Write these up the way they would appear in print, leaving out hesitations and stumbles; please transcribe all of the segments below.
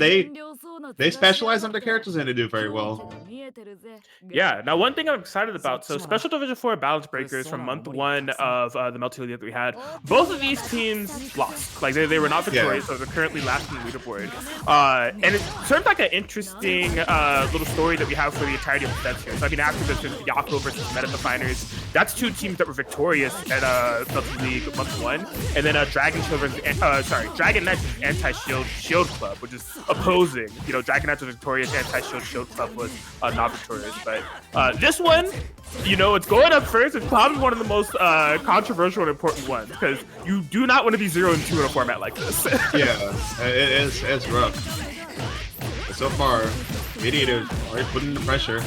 they specialize on the characters and they do very well. Yeah, now one thing I'm excited about, so Special Division 4 Balance Breakers from month 1 of the Melty League that we had, both of these teams lost. Like, they were not victorious, so they're currently last in the leaderboard. And it serves like an interesting little story that we have for the entirety of the sets here. So, I mean, after this, there's BYAKKO versus Meta Definers. That's 2 teams that were victorious at Melty League month 1. And then Dragon Knights Anti-Shield Shield Club, which is opposing. You know, Dragon Knights was victorious, Anti-Shield Shield Club was not victorious. But this one, you know, it's going up first. It's probably one of the most controversial and important ones because you do not want to be 0-2 in a format like this. Yeah, it's rough. But so far, FajitaEatah already putting the pressure.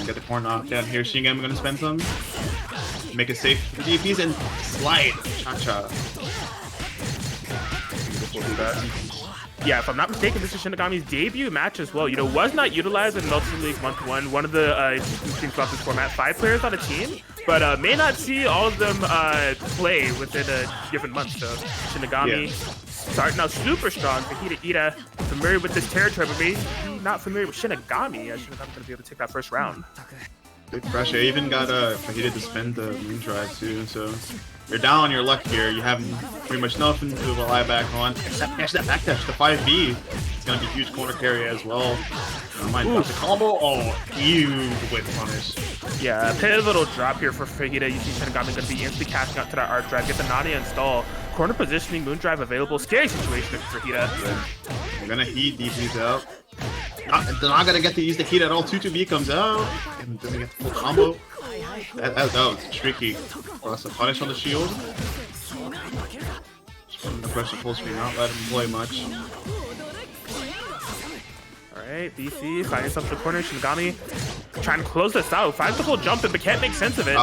Get the corner knocked down here. Shinigami gonna spend some. Make it safe for the DPs and slide. Cha-cha. Yeah, if I'm not mistaken, this is Shinigami's debut match as well. You know, was not utilized in Melty League month 1. One of the teams throughout this format, 5 players on a team, but may not see all of them play within a given month. So Shinigami starting out super strong. FajitaEatah familiar with this territory, but maybe not familiar with Shinigami. Yeah, Shinigami's gonna be able to take that first round. Big pressure. Even got FajitaEatah to spend the moon drive too, so you're down on your luck here. You have pretty much nothing to rely back on, except catch that back dash. The 5B. It's gonna be huge corner carry as well. Might the combo. Oh, huge whip punish. Yeah, pivotal drop here for FajitaEatah. You see Shinigami gonna be instantly casting out to that art drive, get the Nadia install. Corner positioning, moon drive available. Scary situation for FajitaEatah. Yeah. They're gonna heat DPs out. They're not gonna get to use the heat at all. 2-2B comes out, and then they get the full combo. That was tricky. Plus a punish on the shield. Just putting the pressure full screen, not let him play much. Alright, BC finding himself in the corner. Shinigami trying to close this out. Finds the full jump in, but can't make sense of it.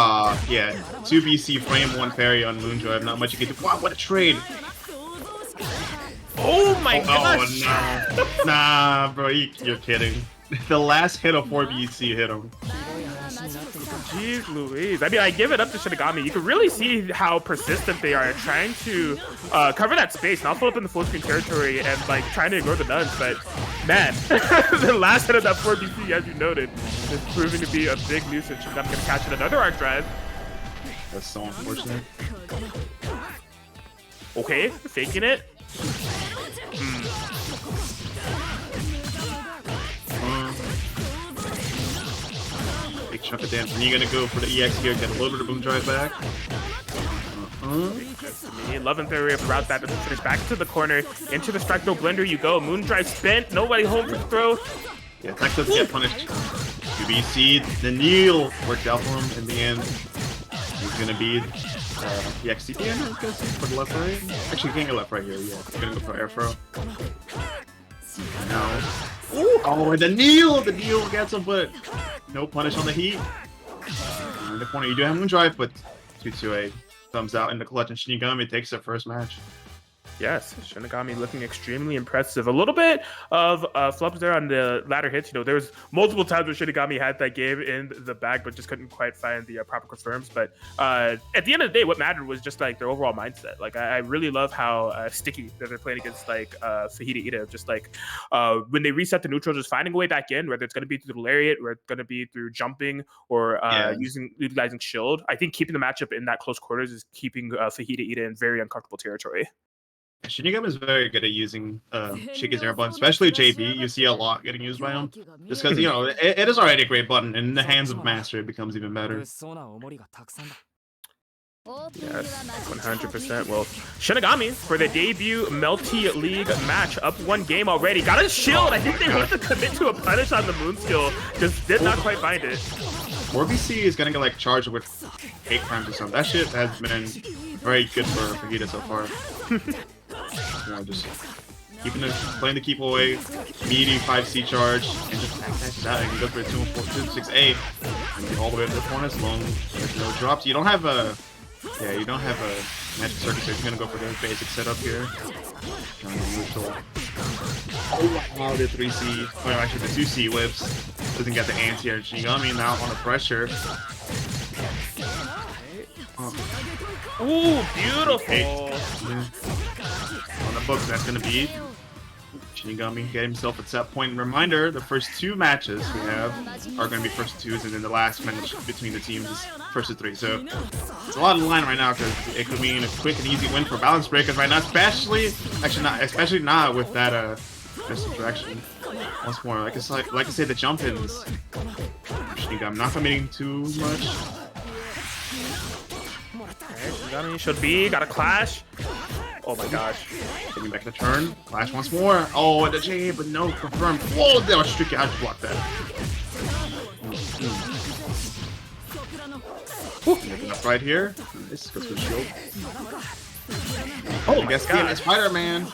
Yeah. 2 BC frame 1 parry on Moondrive. Not much you can do. Wow, what a trade! Oh my gosh! Oh no. Nah, bro, you're kidding. The last hit of 4 BC hit him. Jeez Louise. I mean, I give it up to Shinigami. You can really see how persistent they are trying to cover that space, not pull up in the full screen territory and like trying to ignore the nuns. But man, the last hit of that 4 BC, as you noted, is proving to be a big nuisance. Shinigami gonna catch it another arc drive. That's so unfortunate. Okay, faking it. Big chunk of damage. And you're gonna go for the EX here, get a little bit of boom drive back. Loving theory of route that doesn't finish back to the corner. Into the Strike No Blender you go. Moon drive spent. Nobody home for the throw. Yeah, Tech doesn't get punished. UBC, the kneel worked out for him in the end. He's gonna be the XCP, I guess, for the left right. Actually, he can't go left right here. Yeah, he's gonna go for air throw. No. Ooh, oh, the kneel! The kneel gets him, but no punish on the heat. In the corner, you do have moon drive, but 2-2-A thumbs out in the clutch, and Shinigami takes their first match. Yes, Shinigami looking extremely impressive. A little bit of flubs there on the latter hits. You know, there was multiple times where Shinigami had that game in the bag, but just couldn't quite find the proper confirms. But at the end of the day, what mattered was just like their overall mindset. Like I really love how sticky that they're playing against like FajitaEatah. Just like when they reset the neutral, just finding a way back in, whether it's going to be through the lariat, or it's going to be through jumping, or utilizing shield. I think keeping the matchup in that close quarters is keeping FajitaEatah in very uncomfortable territory. Shinigami is very good at using Shiki's air button, especially JB. You see a lot getting used by him. Just because, you know, it is already a great button. In the hands of Master, it becomes even better. Yes, 100%. Well, Shinigami for the debut Melty League match, up 1 game already. Got a shield. I think they wanted to commit to a punish on the moon skill. Just did not quite find it. 4BC is gonna get like charged with hate crimes or something. That shit has been very good for FajitaEatah so far. You know, just playing the keep away, meaty 5C charge, and just backdash that and go for a 2-4-2-6-8, and get all the way to the corner as long as there's no drops. You don't have a magic circuit, so you're gonna go for the basic setup here. Oh wow, the 3C, oh, actually the 2C whips doesn't get the anti-air. Shinigami now on the pressure. Ooh, beautiful. Yeah. On the books, that's gonna be Shinigami get himself a set point. Reminder, the first 2 matches we have are going to be first 2s, and then the last match between the teams is first to 3. So it's a lot on the line right now because it could mean a quick and easy win for balance breakers right now, especially not with that misdirection. Once more, like I said, the jump ins. Shinigami not committing too much. Shinigami should be got a clash. Oh my gosh. Getting back the turn. Clash once more. Oh, and the J, but no, confirmed. Whoa, that was tricky. I just blocked that. Making up right here. This goes for the shield. Oh, I guess the Spider-Man.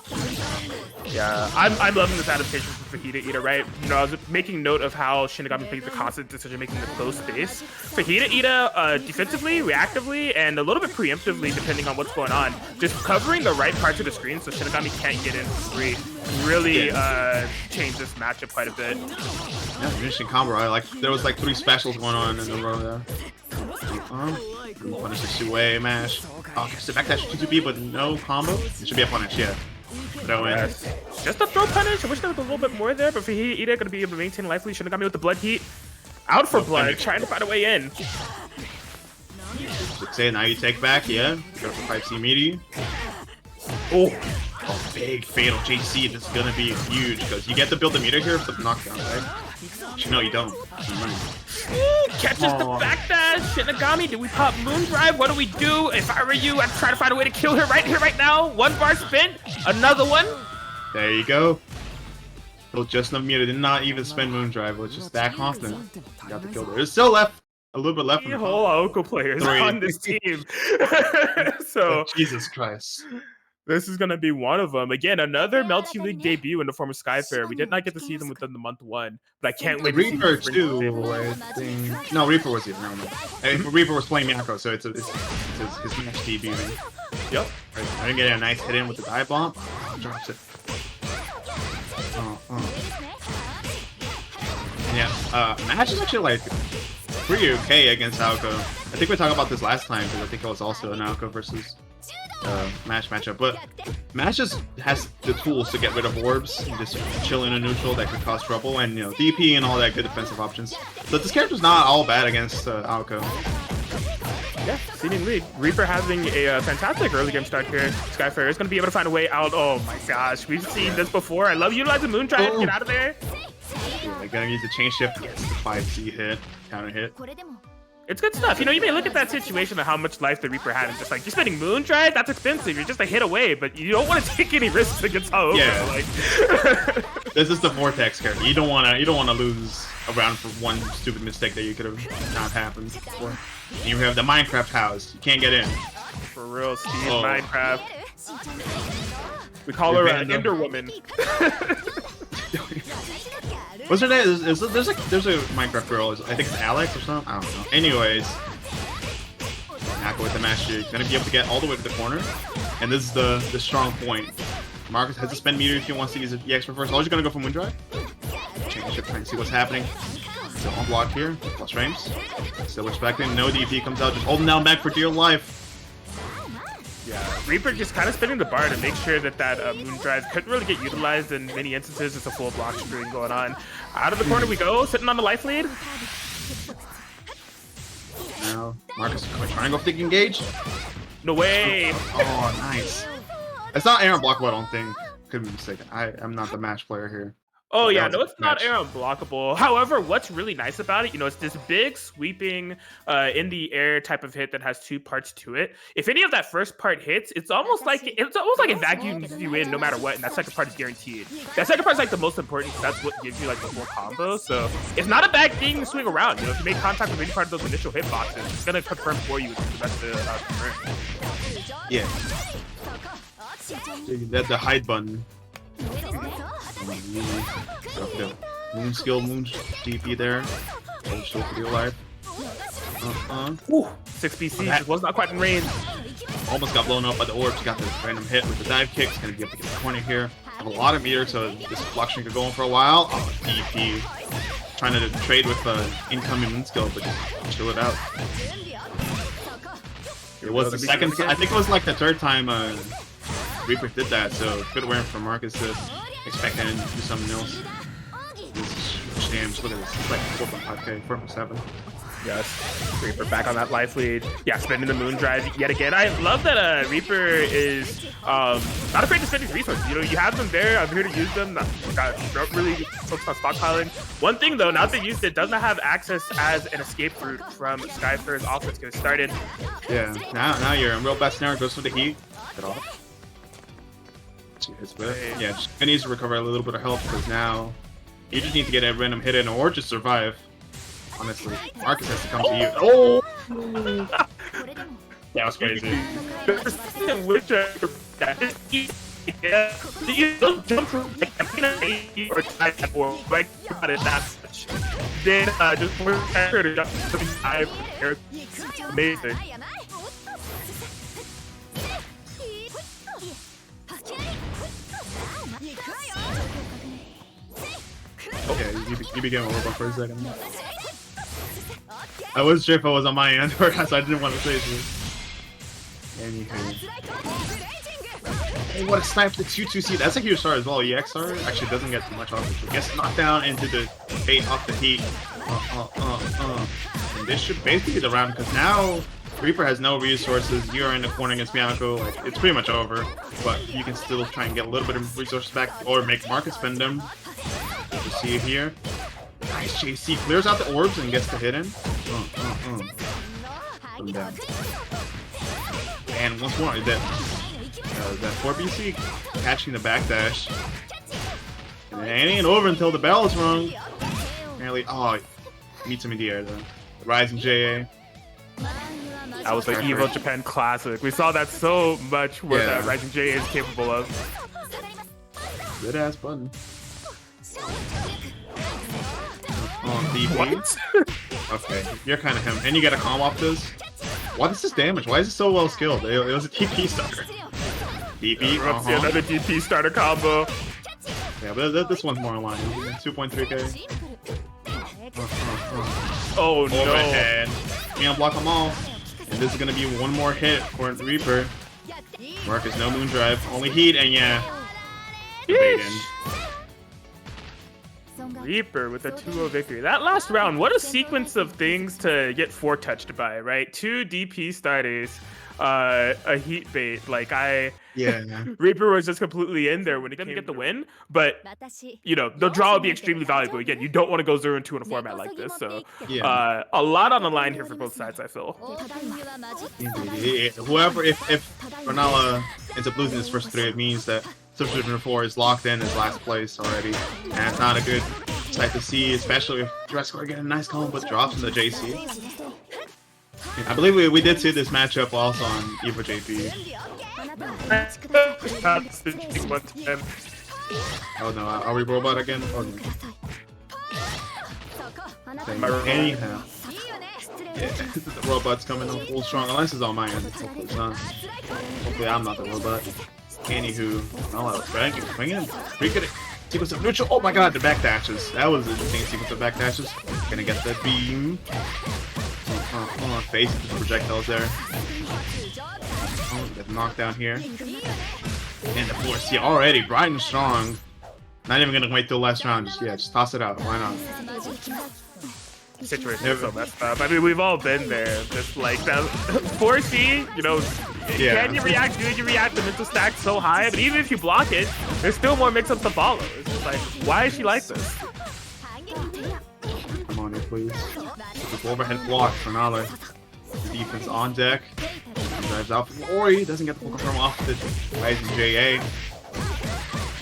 Yeah, I'm loving this adaptation for FajitaEatah, right? You know, I was making note of how Shinigami makes the constant decision making in the close space. FajitaEatah, defensively, reactively, and a little bit preemptively, depending on what's going on, just covering the right parts of the screen so Shinigami can't get in for free. Really changed this matchup quite a bit. Yeah, interesting combo. Right? There was like 3 specials going on in a row there. Punish the two-way mash. Oh, gets the backdash 2-2B, but no combo. It should be a punish, yeah. Throw in. Just a throw punish. I wish there was a little bit more there, but FajitaEatah gonna be able to maintain life lead. Shinigami with the blood heat. Out for blood, trying to find a way in. Say now you take back, yeah. Go for 5C meaty. Oh, big fatal JC. This is gonna be huge because you get to build the meter here for the knockdown, right? No, you don't. Ooh, catches the backdash. Shinigami, do we pop Moondrive? What do we do? If I were you, I'd try to find a way to kill her right here, right now. 1 bar spin, another one. There you go. Well, just enough meter. Did not even spend Moondrive. Was just that confident. Got the kill there. There's still a little bit left. The whole OhniSScythe players on this team. So Jesus Christ. This is going to be one of them. Again, another Melty League debut in the form of Skyfarer. We did not get to see them within the month 1, but I can't wait to see Reaper too, I think. No, Reaper was here. No. Reaper was playing BYAKKO, so it's his match debut. Yep. I didn't get a nice hit in with the dive bomb. Drops it. Yeah, match is actually like pretty okay against Alco. I think we talked about this last time because I think it was also an Alco versus matchup, but Mash just has the tools to get rid of orbs and just chill in a neutral that could cause trouble, and you know, DP and all that good defensive options. So this character's not all bad against Alco. Yeah, seemingly. Reaper having a fantastic early game start here. Skyfarer is going to be able to find a way out. Oh my gosh, we've seen this before. I love utilizing Moondrive. Get out of there. Yeah, they're going to use the chain shift. Yes, the 5C hit, counter hit. It's good stuff. You know, you may look at that situation of how much life the Reaper had and just like, you're spending Moondrive? That's expensive. You're just a hit away, but you don't want to take any risks against Hyde. Yeah. Like... This is the Vortex character. You don't want to lose a round for one stupid mistake that you could have not happened before. And you have the Minecraft house. You can't get in. For real, Steve, Minecraft. We call her Ender Woman. What's her name? There's a Minecraft girl. I think it's Alex or something. I don't know. Anyways, Nico with the master. He's gonna be able to get all the way to the corner, and this is the strong point. Marcus has to spend meter if he wants to use the EX reverse. Always gonna go for Moondrive. Change it, trying to see what's happening. Still on block here, plus frames. Still expecting. No DP comes out, just holding down back for dear life. Yeah, Reaper just kind of spinning the bar to make sure that Moondrive couldn't really get utilized in many instances. It's a full block string going on. Out of the corner we go, sitting on the life lead. Now, Marcus trying to go for the engage. No way. Oh, nice. It's not Aaron blockable, I don't think. Could be mistaken. I'm not the match player here. Oh yeah, no, it's not air unblockable. However, what's really nice about it, you know, it's this big sweeping in the air type of hit that has 2 parts to it. If any of that first part hits, it's almost like it vacuums you in no matter what, and that second part is guaranteed. That second part is like the most important because that's what gives you like the full combo. So it's not a bad thing to swing around. You know, if you make contact with any part of those initial hitboxes, it's gonna confirm for you the best confirm. Yeah. The Hyde button. Moon skill, moon DP there. Show for your life. 6 BC just was not quite in range. Almost got blown up by the orbs. Got the random hit with the dive kick. It's gonna be able to get the corner here. Have a lot of meter, so this fluxion could go on for a while. Oh, DP. Trying to trade with incoming moon skill, but just chill it out. It was the second. I think it was like the 3rd time Reaper did that, so good win for Marcus to expecting him to do something else. This Shams, look at this. It's like 4.5k, 4.7. Yes, Reaper back on that life lead. Yeah, spending the moon drive yet again. I love that Reaper is not afraid to spend his resources. You know, you have them there. I'm here to use them. Don't really focus on stockpiling. One thing though, now that they used it, does not have access as an escape route from Skyfarer's offense getting started. Yeah, now you're in real bad scenario. Goes for the heat. Get off. Yeah, just needs to recover a little bit of health because now you just need to get a random hit in or just survive. Honestly, Marcus has to come to you. Oh! That was crazy. Yeah, you don't jump from or type or right about it that much. Then just for her to jump to the side, amazing. Okay, you became a robot for a second. I wasn't sure if I was on my end or so I didn't want to say this. Anywho. Hey, what a snipe the 2-2C. That's a huge start as well. EXR actually doesn't get too much off it. Gets knocked down into the bait off the heat. And this should basically be the round because now Reaper has no resources. You're in the corner against BYAKKO. Like, it's pretty much over. But you can still try and get a little bit of resources back or make Marcus spend them. You see it here. Nice JC clears out the orbs and gets the hit in. Down. And once more, that 4BC catching the backdash. And it ain't over until the bell is rung. Apparently, meets him in the air though. The rising JA. That was like Evo Japan classic. We saw that so much where that rising JA is capable of. Good ass button. DP. What? Okay, you're kind of him. And you get a combo off this. What is this damage? Why is it so well skilled? It was a TP starter. DP. See another DP starter combo. Yeah, but this one's more in line. 2.3k. Oh no. Overhead. Can't block them all. And this is gonna be one more hit for Reaper. Marcus, no moon drive, only heat, and yeah. Reaper with a 2-0 victory. That last round, what a sequence of things to get 4 touched by, right? 2 DP starters, a heat bait. Like Reaper was just completely in there when it came to get the win. But you know, the draw would be extremely valuable. Again, you don't want to go 0-2 in a format like this. So a lot on the line here for both sides, I feel. Whoever, if Rennala ends up losing his first 3, it means that Subdivision 4 is locked in as last place already. And it's not a good sight to see, especially if JurassicOri get a nice combo but drops in the JC. I believe we did see this matchup also on Evo JP. Oh no, are we robot again? Oh no. Anyhow. Yeah, the robot's coming in full strong, unless it's on my end. Hopefully it's not. Hopefully I'm not the robot. Anywho, swing in. Sequence of neutral. Oh my god, the backdashes. That was an interesting sequence of backdashes. Gonna get that beam. Face the projectiles there. Get knocked down here. And the force, yeah, already bright and strong. Not even gonna wait till last round. Just toss it out. Why not? Situation is so messed up. I mean, we've all been there. Just like that 4C, you know, can you react? Do you react? The mental stack's so high, but even if you block it, there's still more mix-ups to follow. It's just like, why is she like this? Come on here, please. This overhead block for Rennala. Defense on deck. Drives out from Ori. Doesn't get the full confirm off the rising JA.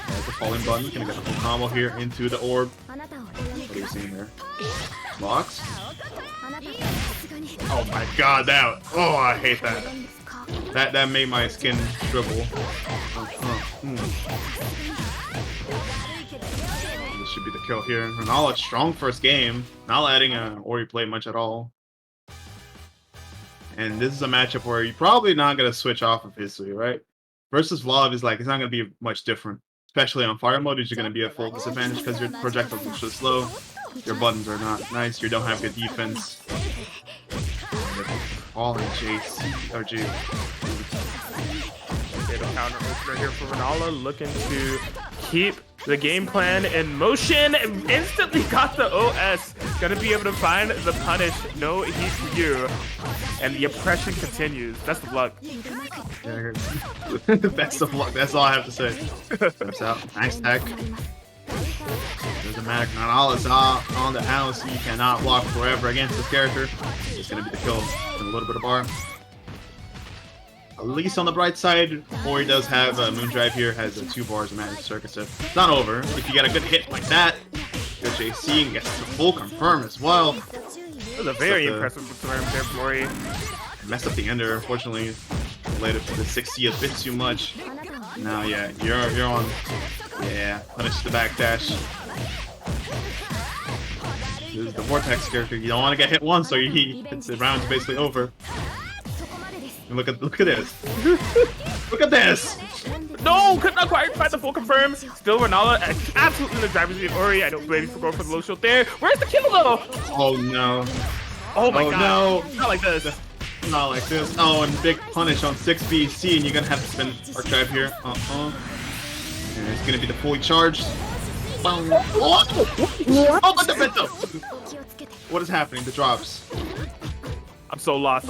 There's the falling button. Gonna get the full combo here into the orb. What are you seeing there? Blocks. Oh my god, I hate that. That made my skin shrivel. This should be the kill here. Rennala, strong first game. Not letting Ori play much at all. And this is a matchup where you're probably not gonna switch off of history, right? Versus Vlad is like, it's not gonna be much different. Especially on fire mode, you're gonna be at full disadvantage because your projectiles are so slow. Your buttons are not nice. You don't have good defense. All in JC or G. Fatal counter opener here for Rennala, looking to keep the game plan in motion. Instantly got the OS. Gonna be able to find the punish. No heat for you. And the oppression continues. Best of luck. Best of luck. That's all I have to say. Steps out. Nice tech. Doesn't matter. Rennala's on the house. He cannot block forever against this character. It's gonna be the kill in a little bit of bar. At least on the bright side, Ori does have a Moondrive here, has 2 bars of Magic Circuit, so it's not over. If you get a good hit like that, good JC and gets the full confirm as well. That was a very impressive confirm there for Ori. Messed up the ender, unfortunately. Related to the 60 a bit too much. Now, yeah, you're on. Yeah, punish the backdash. This is the Vortex character. You don't want to get hit once, so the round's basically over. And look at this. Look at this. No, could not quite find the full confirm. Still Rennala absolutely in the driver's seat. Ori, I don't blame you for going for the low shield there. Where's the kill though? Oh no. Oh my god. No. Not like this. Not like this. Oh, and big punish on 6BC, and you're gonna have to spin Archive here. And it's gonna be the fully charged. Oh, but the Vento! What is happening? The drops. I'm so lost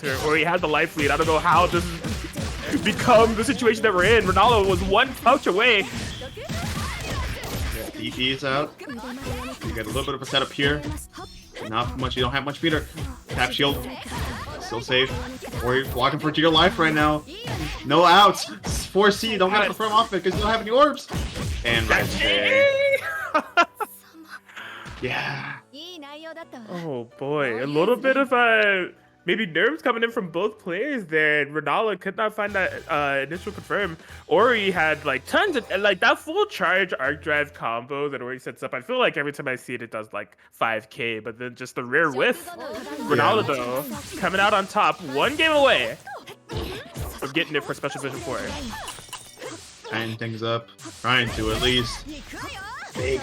here. Ori had the life lead. I don't know how this has become the situation that we're in. Rennala was 1 touch away. Yeah, DP is out. You get a little bit of a setup here. Not much. You don't have much meter. Tap shield. Still safe. Ori blocking for dear life right now. No outs. 4C. Don't get confirm off it because you don't have any orbs. And right there. Yeah. Oh boy, a little bit of maybe nerves coming in from both players there. Rennala could not find that initial confirm. Ori had like tons of like that full charge arc drive combo that Ori sets up. I feel like every time I see it, it does like 5k, but then just the rare whiff. Rennala though coming out on top, 1 game away from getting it for Special Vision 4. Tying things up, trying to at least. Big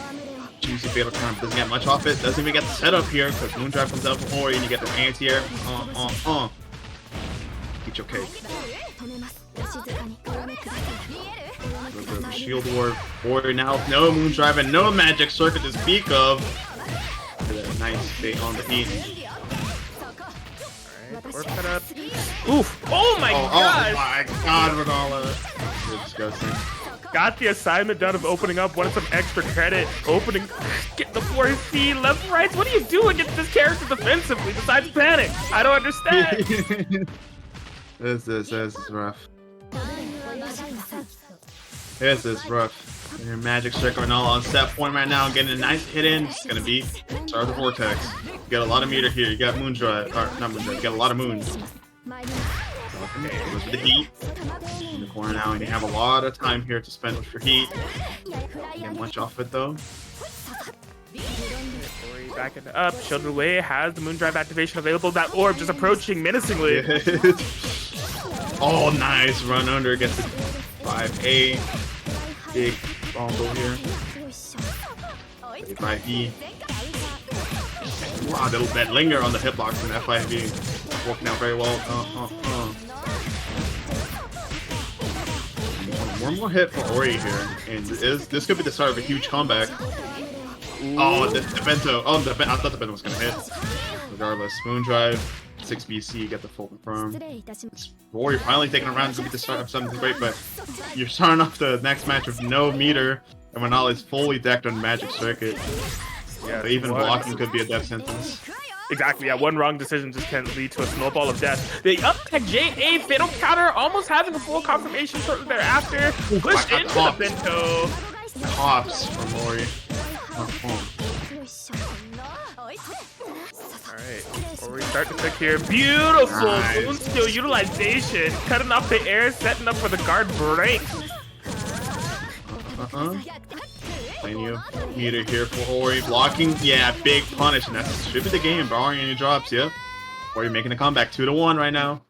juicy fatal time. Doesn't get much off it. Doesn't even get the setup here because Moondrive comes out for Ori and you get the anti-air. Eat your cake. Shield Ward. Ori now with no Moondrive and no Magic Circuit to speak of. Nice bait on the heat. Alright, cut up. Oof! Oh my god! Oh my god, Rennala. You're disgusting. Got the assignment done of opening up, wanted some extra credit, opening, getting the 4C, left, right. What do you do against this character defensively besides panic? I don't understand. This is rough. This is rough. Your Magic Circle Rennala on set point right now, getting a nice hit in. It's gonna be start the Vortex. You got a lot of meter here. You got Moondrive, or not Moondrive. You got a lot of moons. Okay, goes with the heat. In the corner now, and you have a lot of time here to spend with your heat. Get much off it though. Ori backing up, shielded away, has the Moondrive activation available. That orb just approaching menacingly. Oh, nice run under, gets the 5A. Big combo here. 5E. Wow, that linger on the hitbox from F5E working out very well. One more hit for Ori here, and this could be the start of a huge comeback. Ooh. Oh, the Bento. Oh, I thought the Bento was gonna hit. Regardless, Moondrive, 6BC, get the full confirm. Ori finally taking a round. It's gonna be the start of something great, but you're starting off the next match with no meter, and Rennala is fully decked on Magic Circuit. Yeah, even blocking could be a death sentence. Exactly, yeah, one wrong decision just can lead to a snowball of death. The up-tech J8 fatal counter, almost having a full confirmation shortly thereafter. Push into the Bento. Hops from Ori. Alright, Ori starting to pick here. Beautiful moon skill utilization. Cutting off the air, setting up for the guard break. Plenty of meter here for Ori. Blocking, yeah, big punish, and that should be the game, barring any drops, yep. Ori making a comeback 2-1 right now.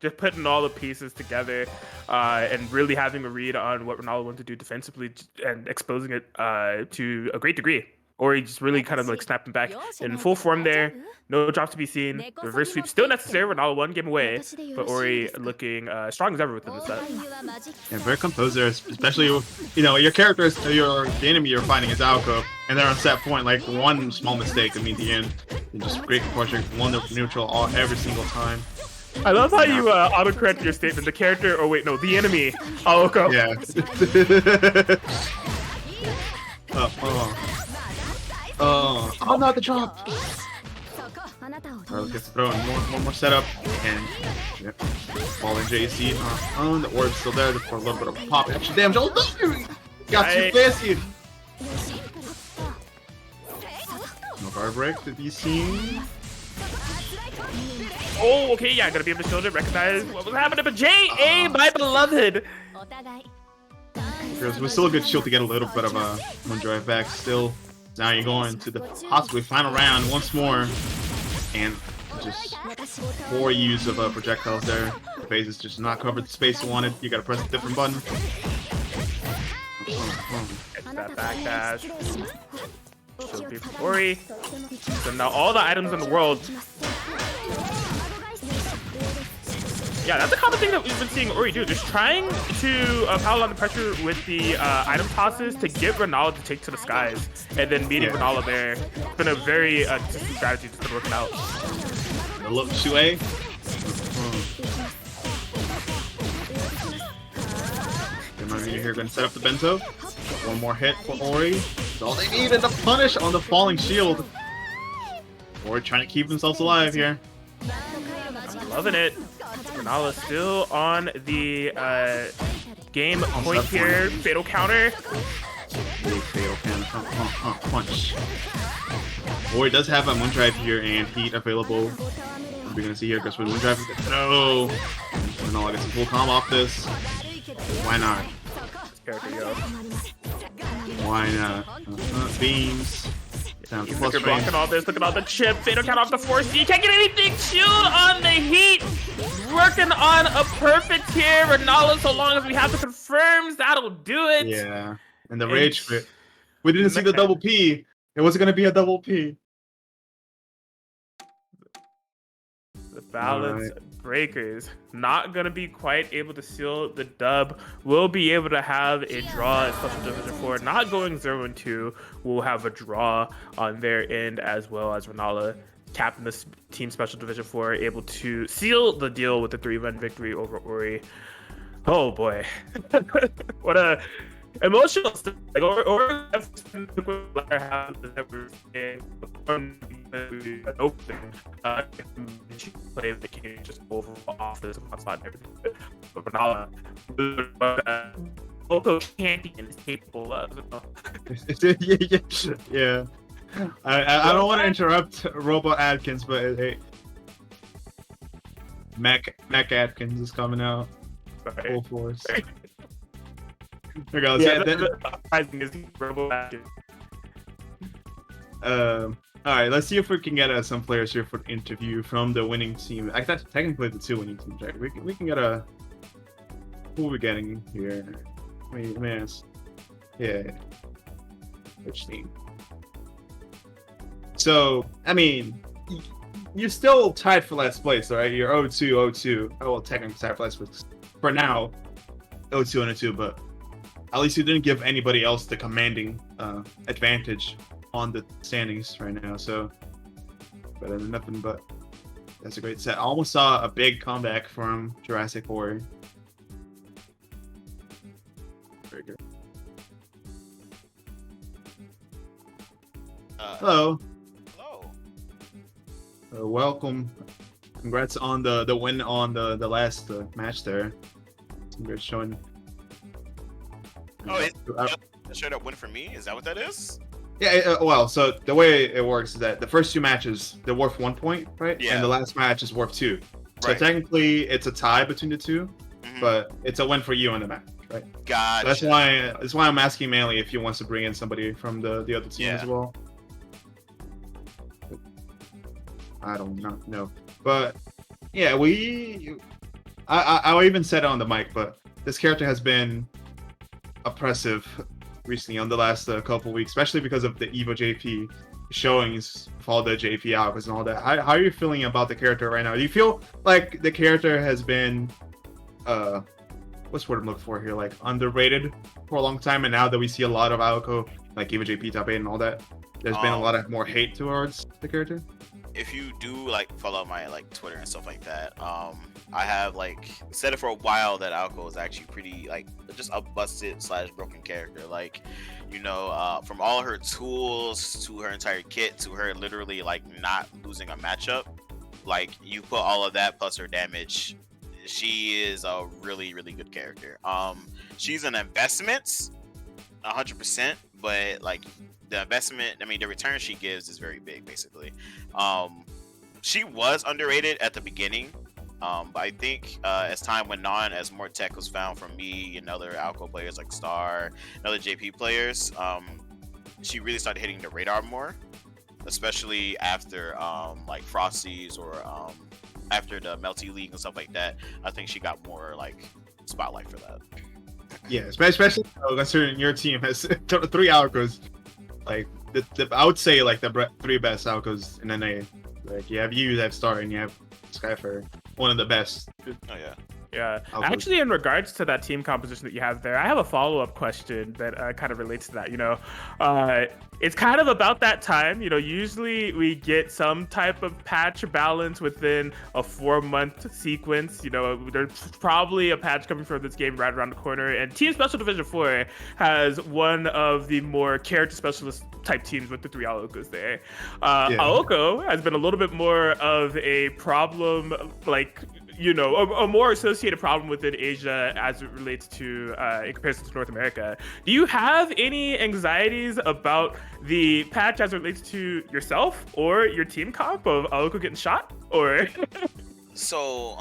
Just putting all the pieces together and really having a read on what Rennala wanted to do defensively and exposing it to a great degree. Ori just really kind of like snapping back in full form there. No drops to be seen. The reverse sweep still necessary. Rennala 1 game away, but Ori looking strong as ever within this set. And very composed there, especially, you know, your characters, the enemy you're fighting is BYAKKO, and they're on set point. Like one small mistake could mean the end. And just great proportion, one neutral every single time. I love how you autocorrect your statement. The character, oh wait, no, the enemy. BYAKKO. Yeah. Oh, not the drop. Alright, let's get to throw in one more setup, and yeah, falling JC. The orb's still there for a little bit of pop extra damage. Oh no! Got too fancy. No guard break to be seen. Oh, okay, yeah, gonna be able to shield it, recognize what was happening, but JA, my beloved! It was still a good shield to get a little bit of a Moondrive back still. Now you're going to the possibly final round once more, and just 4 use of projectiles there. The phase is just not covered the space you wanted. You gotta press a different button. Get that backdash. Shield beat from Ori. So now all the items in the world. Yeah, that's a common thing that we've been seeing Ori do. Just trying to pile on the pressure with the item tosses to get Rennala to take to the skies, and then meeting Rennala there. It's been a very consistent strategy that's been working out. A little cowey. Here, going to set up the bento. One more hit for Ori. That's all they need, and the punish on the falling shield. Ori trying to keep themselves alive here. I'm loving it. Rennala still on the game point here. Fatal counter. Fatal counter. Punch. Ori does have a Moondrive here and Heat available. What are we gonna see here? Because with Moondrive, no. Rennala gets a full combo off this. Why not? Why not? Beams. Look at all this. Look at all the chip. Fatal count off the 4C. Can't get anything. Shield on the Heat. Working on a perfect here. Rennala, so long as we have the confirms, that'll do it. Yeah. And the rage fit. We didn't see the double P. It wasn't going to be a double P. The balance breakers not going to be quite able to seal the dub. We'll be able to have a draw in Special Division 4. Not going 0-2. We'll have a draw on their end, as well as Rennala captain this team Special Division 4, able to seal the deal with the 3-1 victory over Ori. Oh boy. What a emotional stuff. Like, or play the game just over off this spot and everything. But Rennala, local champion is capable of. Yeah. I don't want to interrupt Robot Atkins, but hey, Mac Atkins is coming out full force. There goes. Yeah, surprising is Robot Atkins. All right, let's see if we can get some players here for the interview from the winning team. I thought technically the 2 winning teams, right? We can get a. Who are we getting here? Let me ask. Yeah. Which team? So, I mean, you're still tied for last place, right? You're 0-2. Oh, well, technically tied for last place. For now, 0-2, but at least you didn't give anybody else the commanding advantage on the standings right now. So, better than nothing, but that's a great set. I almost saw a big comeback from JurassicOri. Very good. Hello. Welcome. Congrats on the win on the last match there. Congrats showing. Oh, it straight up win for me? Is that what that is? Yeah, well, so the way it works is that the first 2 matches, they're worth 1 point, right? Yeah. And the last match is worth 2. So Right. technically, it's a tie between the 2, but it's a win for you in the match, right? Gotcha. So that's why I'm asking Manly if he wants to bring in somebody from the other team as well. I don't know, but yeah, I even said it on the mic, but this character has been oppressive recently on the last couple weeks, especially because of the Evo JP showings of all the JP alphas and all that. How are you feeling about the character right now? Do you feel like the character has been what's the word I'm looking for here? Like underrated for a long time, and now that we see a lot of BYAKKO, like Evo JP top 8 and all that, there's been a lot of more hate towards the character. If you do like follow my like Twitter and stuff like that, I have like said it for a while that BYAKKO is actually pretty like just a busted / broken character. Like, you know, from all her tools to her entire kit to her literally like not losing a matchup, like you put all of that plus her damage, she is a really good character. She's an investment 100%, but like the investment, I mean, the return she gives is very big, basically. She was underrated at the beginning, but I think as time went on, as more tech was found from me and other BYAKKO players like Star and other JP players, she really started hitting the radar more, especially after like Frosty's or after the Melty League and stuff like that. I think she got more like spotlight for that. Yeah, especially considering your team has 3 BYAKKOs. Like I would say like the 3 best BYAKKOs in NA. Like you have Star and you have Skyfarer, one of the best. Oh yeah. Yeah, actually, in regards to that team composition that you have there, I have a follow-up question that kind of relates to that. You know, it's kind of about that time. You know, usually we get some type of patch balance within a 4-month sequence. You know, there's probably a patch coming from this game right around the corner, and Team Special Division 4 has one of the more character specialist type teams with the 3 BYAKKOs there. BYAKKO has been a little bit more of a problem, like, you know, a more associated problem within Asia as it relates to in comparison to North America. Do you have any anxieties about the patch as it relates to yourself or your team comp of BYAKKO getting shot? Or so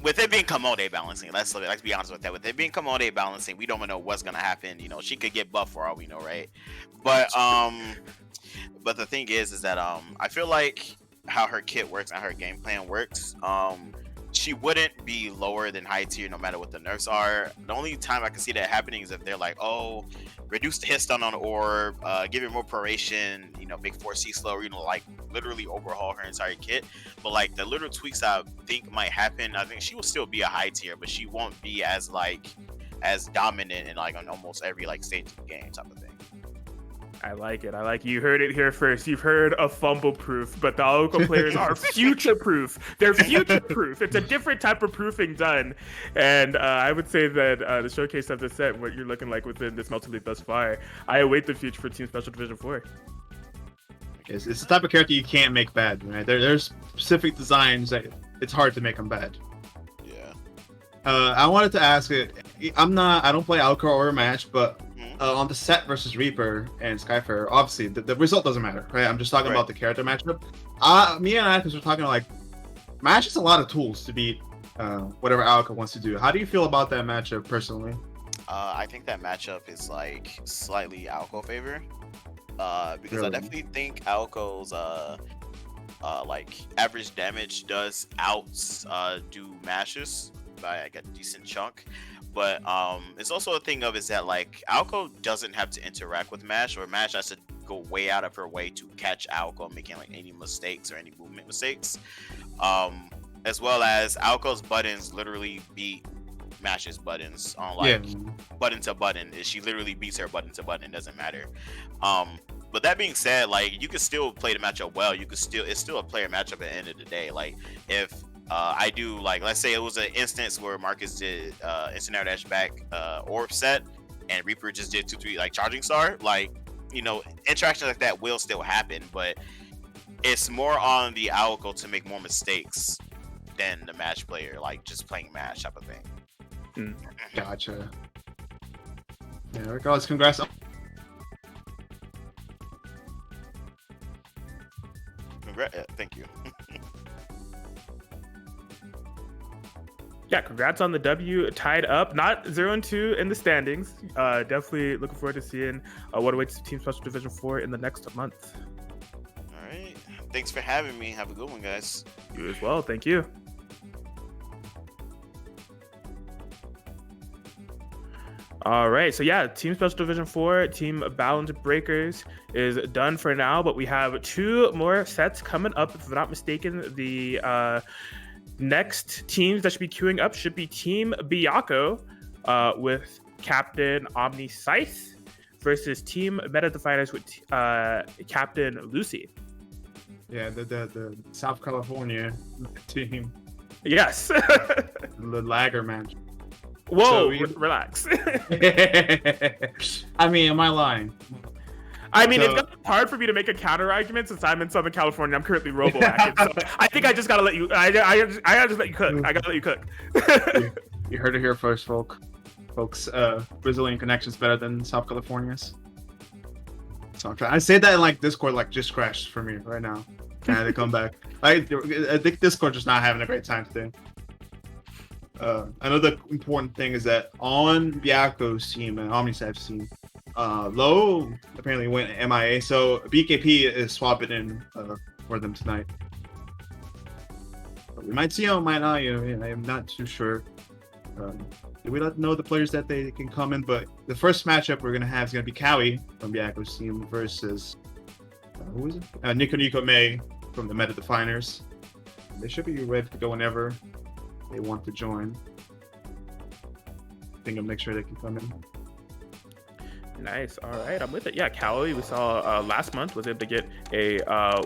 with it being Commode balancing, let's be honest with that. With it being Commode balancing, we don't know what's gonna happen. You know, she could get buffed for all we know, right? But the thing is that I feel like how her kit works and her game plan works, she wouldn't be lower than high tier no matter what the nerfs are. The only time I can see that happening is if they're like, oh, reduce the hit stun on the orb, give it more proration, you know, make 4C slower, you know, like literally overhaul her entire kit. But like the little tweaks I think might happen, I think she will still be a high tier, but she won't be as dominant in like on almost every like stage of the game type of thing. I like it. You heard it here first. You've heard of fumble proof, but the BYAKKO players are future proof. They're future proof. It's a different type of proofing done. And I would say that the showcase of the set, what you're looking like within this Melty League thus far, I await the future for Team Special Division 4. It's the type of character you can't make bad, right? There's specific designs that it's hard to make them bad. Yeah. I wanted to ask it. I don't play BYAKKO or match, but on the set versus Reaper and Skyfarer, obviously the result doesn't matter, right? I'm just talking about the character matchup. Me and Atlas were talking like, match is a lot of tools to beat whatever BYAKKO wants to do. How do you feel about that matchup personally? I think that matchup is like slightly BYAKKO favor, because really? I definitely think BYAKKO's like average damage does do mashes by like a decent chunk. But it's also a thing of is that like BYAKKO doesn't have to interact with Mash, or Mash has to go way out of her way to catch BYAKKO making like any mistakes or any movement mistakes. As well as BYAKKO's buttons literally beat Mash's buttons on like button to button. She literally beats her button to button. It doesn't matter. But that being said, like you could still play the matchup well. It's still a player matchup at the end of the day. Like if I do like, let's say it was an instance where Marcus did instant air dash back orb set and Reaper just did 2-3 like charging star, like, you know, interactions like that will still happen, but it's more on the BYAKKO to make more mistakes than the match player, like just playing match type of thing. Gotcha. Yeah, regardless, congrats. Thank you. Yeah, congrats on the W. Tied up, not 0-2 in the standings. Definitely looking forward to seeing what awaits Team Special Division 4 in the next month. All right. Thanks for having me. Have a good one, guys. You as well. Thank you. All right, so yeah, Team Special Division 4, Team Balance Breakers is done for now, but we have 2 more sets coming up. If I'm not mistaken, the next teams that should be queuing up should be Team BYAKKO with Captain OmniSScythe versus Team Meta Definers with Captain Lucy. Yeah, the South California team. Yes. The lagger match. Whoa, So relax. I mean, am I lying? I mean, So, it's hard for me to make a counter argument since I'm in Southern California. I'm currently robo-acting, so I think I just gotta let you. I gotta just let you cook. I gotta let you cook. you heard it here first, folks. Brazilian connection's better than South California's. So I'm trying. I say that in like Discord, like just crashed for me right now. I had to come back. I think Discord just not having a great time today. Another important thing is that on BYAKKO's team and OmniSScythe's team, Low apparently went MIA, so BKP is swapping in for them tonight. We might see him, might not. I am not too sure. We let know the players that they can come in, but the first matchup we're gonna have is gonna be Cowey from BYAKKO's team versus who is it? Nico Nico Mei from the Meta Definers. They should be ready to go whenever they want to join. I think I'll make sure they can come in. Nice. All right, I'm with it. Yeah, Cowey, we saw last month, was able to get a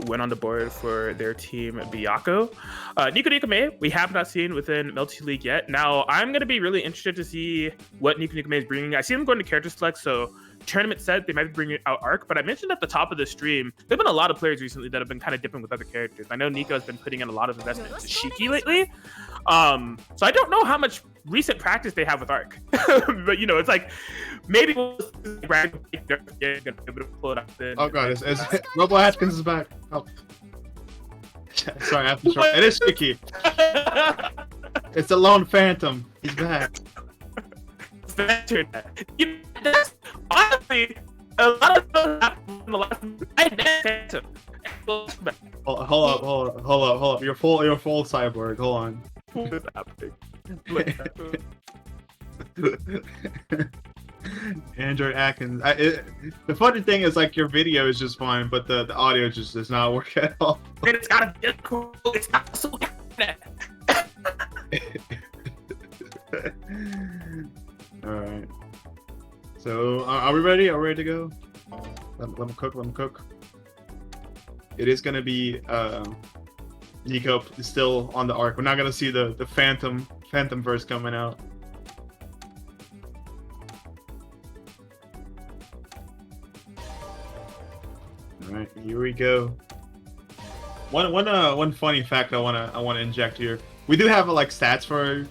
win on the board for their team, BYAKKO. Nico Nico Mei, we have not seen within Melty League yet. Now, I'm going to be really interested to see what Nico Nico Mei is bringing. I see them going to character select, so tournament set, they might be bringing out Arc, but I mentioned at the top of the stream, there have been a lot of players recently that have been kind of dipping with other characters. I know Nico has been putting in a lot of investment into Shiki lately. So I don't know how much recent practice they have with Arc. But, you know, it's like, maybe we'll gonna be able to pull it up then. Oh god, it's Robo Atkins is back. Oh. Sorry, I have to show. It is Shiki. It's a lone phantom. He's back. You know, honestly, a lot of those happened in the last. Hold up. You're full cyborg. Hold on. What is happening? Android Atkins. The funny thing is, like, your video is just fine, but the audio just does not work at all. And it's gotta be cool. It's not so. All right. So, are we ready? Are we ready to go? Let me cook. It is gonna be Nico is still on the arc. We're not gonna see the Phantom verse coming out. All right, here we go. One funny fact I wanna inject here. We do have like stats for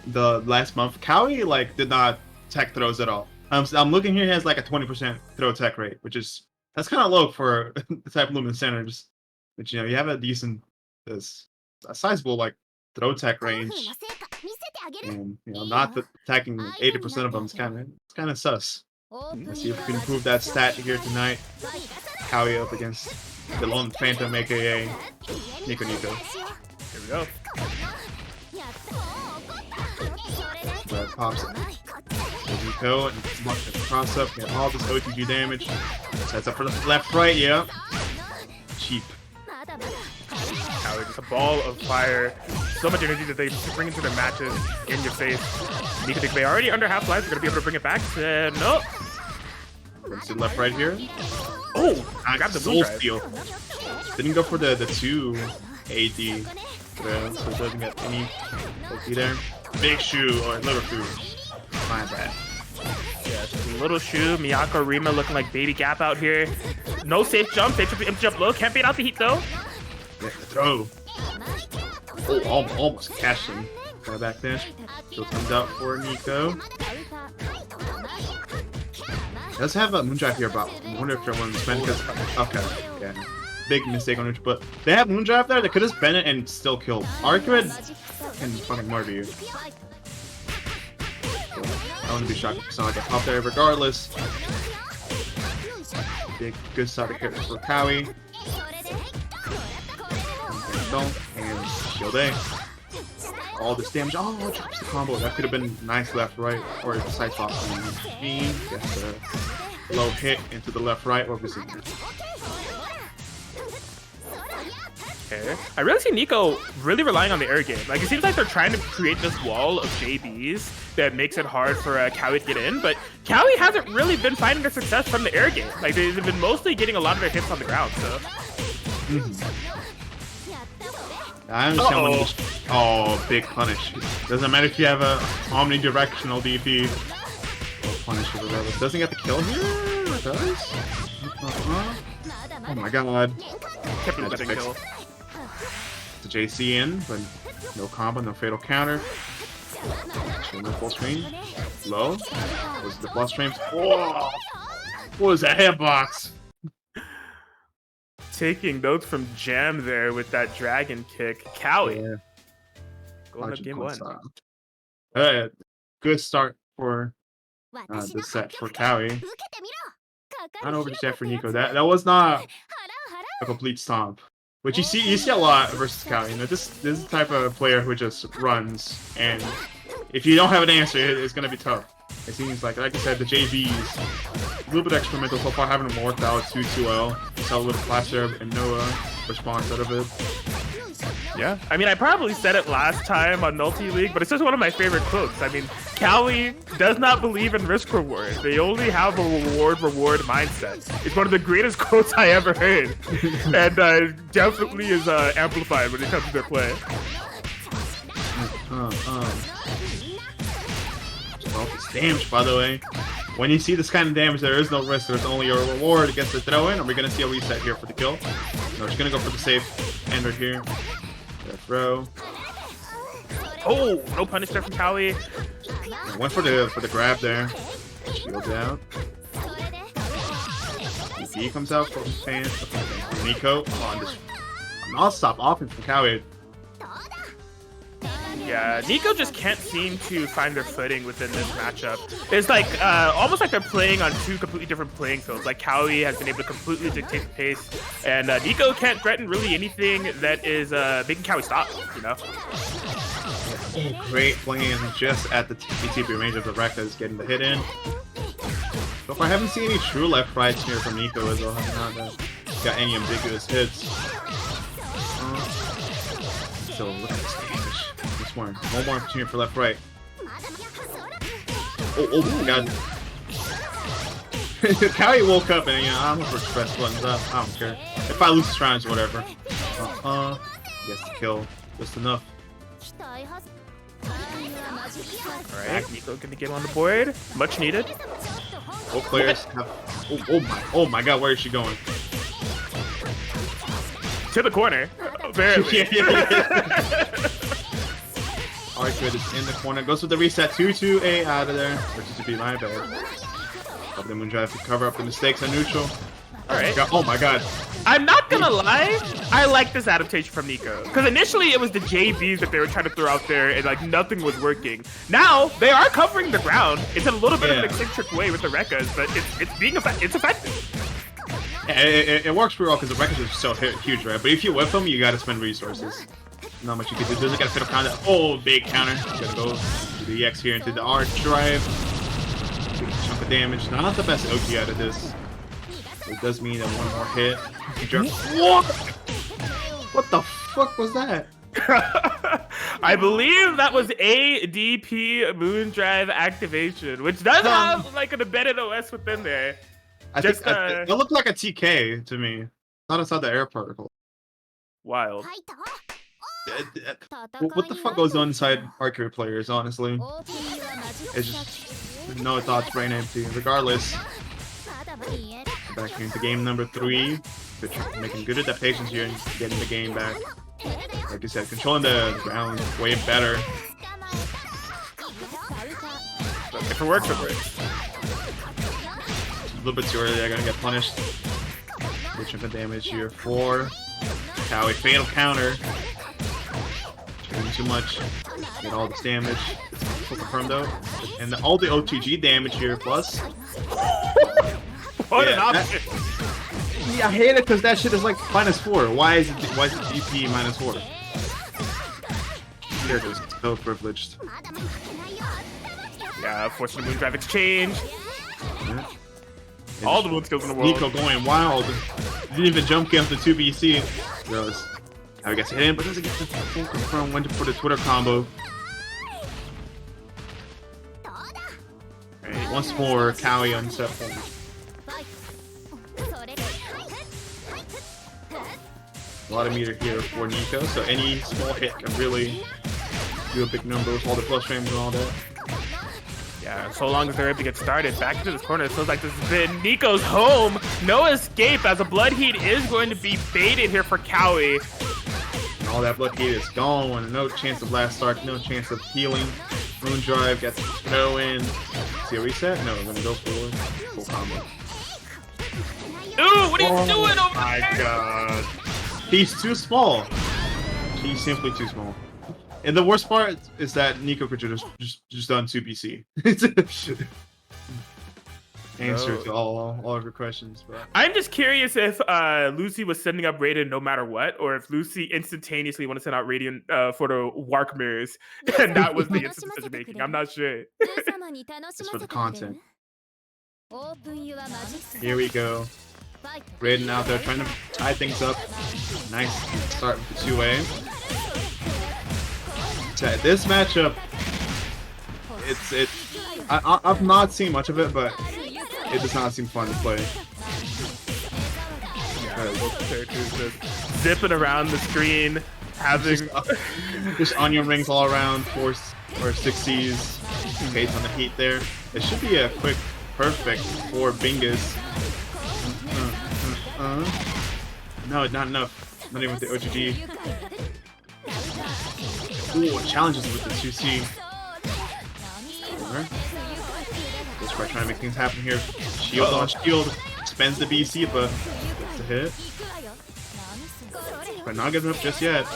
the last month. Cowey like did not tech throws at all. I'm looking here. He has like a 20% throw tech rate, that's kind of low for the type of Lumen Centers. But you know, you have a decent, a sizable like throw tech range, and you know, not attacking 80% of them is kind of sus. Let's see if we can improve that stat here tonight. Cowey up against the lone Phantom, aka Nico Nico. Here we go. That pops it. Nico and cross up, get all this OTG damage. Sets up for the left, right, yeah. Cheap. Cowey, just a ball of fire. So much energy that they bring into their matches in your face. Nico Nico Mei already under half life. They're gonna be able to bring it back. No. Let's see left, right here. Oh, I got the Soul blue Steal. Didn't go for the 2 AD. So it doesn't get any OT there. Big shoe or little shoe. My bad. Yeah, just a little shoe. Miyako Rima looking like baby gap out here. No safe jump. Safe jump low. Can't bait out the heat though. Yeah, throw. Oh, almost cashed him. Got back there. Still comes out for Nico. Does have a Moondrive here, but I wonder if they're one to spend because okay, yeah. Big mistake on Uchi, but they have Moondrive there. They could have spent it and still killed Arcade and fucking murder you. I wouldn't be shocked if it's not like a pop there regardless. Big good side of characters for Cowey. And shield A. All this damage. Oh, drops the combo. That could have been nice left, right, or the side swap. Gets a low hit into the left, right, or Vizier. Okay. I really see Nico really relying on the air game. Like, it seems like they're trying to create this wall of JBs that makes it hard for cowey to get in, but cowey hasn't really been finding their success from the air game. Like, they've been mostly getting a lot of their hits on the ground, so. I understand when you just... Oh, big punish. Doesn't matter if you have a omnidirectional DP. Oh, punish it regardless. Doesn't get the kill here? It does? Oh my god. Kept it getting kill. The JC in, but no combo, no fatal counter. No full screen. Low. Was the plus frames? Whoa! What was that hitbox? Taking notes from Jam there with that dragon kick. Cowey. Yeah. Going up game 1. Good start for the set for cowey. Not over the set for Nico. That was not a complete stomp. Which you see a lot versus cowey. You know, this is the type of player who just runs, and if you don't have an answer, it's gonna be tough. It seems like I said, the JVs a little bit experimental so far, haven't worked out too well. Saw a little flash there and no response out of it. Yeah, I mean, I probably said it last time on Melty League, but it's just one of my favorite quotes. I mean, cowey does not believe in risk reward. They only have a reward mindset. It's one of the greatest quotes I ever heard, and definitely is amplified when it comes to their play. Well, it's damage, by the way. When you see this kind of damage, there is no risk. There's only a reward against the throw-in. Are we going to see a reset here for the kill? No, we're just going to go for the safe ender here. Throw. Oh, no punish there from cowey. Went for the grab there. Shields out. DP comes out for fans. Nico on this non-stop offense from cowey. Yeah, Nico just can't seem to find their footing within this matchup. It's like almost like they're playing on two completely different playing fields. Like cowey has been able to completely dictate the pace, and Nico can't threaten really anything that is making cowey stop. You know. Oh, great playing just at the TP range of the Rekka is getting the hit in. So far, I haven't seen any true left rights here from Nico as well. Have not got any ambiguous hits. So look at this damage. One more opportunity for left right. Oh my god. Cowey woke up and I don't know if press buttons up. I don't care. If I lose this round, or whatever. Gets the kill. Just enough. Alright, Nico gonna get on the board. Much needed. Both players have oh my god, where is she going? To the corner. Apparently. Arcade is in the corner. Goes with the reset. 2-2-A out of there. Which is to be my bad. Up the Moondrive to cover up the mistakes on neutral. Alright. Oh my god. I'm not gonna lie, I like this adaptation from Nico. Because initially it was the JBs that they were trying to throw out there and like nothing was working. Now they are covering the ground. It's a little bit of an eccentric way with the Rekkas, but it's effective. Yeah, it works pretty well because the Rekkas are so huge, right? But if you whip them, you gotta spend resources. Not much you can do. Doesn't get a fiddle counter. Oh, big counter. You gotta go to the EX here into the R drive. Big chunk of damage. Not the best OT out of this. It does mean that one more hit. What the fuck was that? I believe that was ADP Moondrive activation, which does have like an embedded OS within there. I think it looked like a TK to me. Not inside the air particle. Wild. What the fuck goes on inside arcade players, honestly? It's just no thoughts, brain empty. Regardless, back here into game number 3. Making good adaptations here and getting the game back. Like you said, controlling the ground way better. If it works, it works. A little bit too early, they're gonna get punished. Good chunk of damage here for cowey. Fatal counter. Doing too much. Get all this damage. Full confirm though. And all the OTG damage here plus. What an option! I hate it because that shit is like -4. Why is it DP -4? character is so privileged. Yeah, forcing the moon drive exchange. Yeah. All the moon skills in the world. Nico going wild. Didn't even jump kill the 2BC. Gross. I guess hit in, but doesn't get the full confirm. Went for the Twitter combo. Alright, once more, cowey on set point. A lot of meter here for Nico, so any small hit can really do a big number with all the plus frames and all that. Yeah, so long as they're able to get started. Back into this corner, it feels like this has been Nico's home. No escape as a blood heat is going to be baited here for cowey. And all that blood heat is gone. No chance of last start, no chance of healing. Moon drive, gets no in. See a reset? No, we're gonna go for full combo. Ooh, what are you doing over My there? god. He's too small. He's simply too small. And the worst part is that Nico could just done 2BC. Answer to all of your questions. But I'm just curious if Lucy was sending up Raiden no matter what, or if Lucy instantaneously wanted to send out Raiden for the Wark mirrors, and that was the instant decision making. I'm not sure. it's for the content. Here we go. Raiden out there trying to tie things up. Nice start with the 2A. This matchup, I've not seen much of it, but it does not seem fun to play. Both characters just zipping around the screen, having just onion rings all around, 4 or 6Cs, Hates on the heat there. It should be a quick perfect for Bingus. No, not enough. Not even with the OGG. Ooh, challenges with the 2C. Just trying to make things happen here. Shield on shield. Spends the BC, but it's a hit. But not giving up just yet.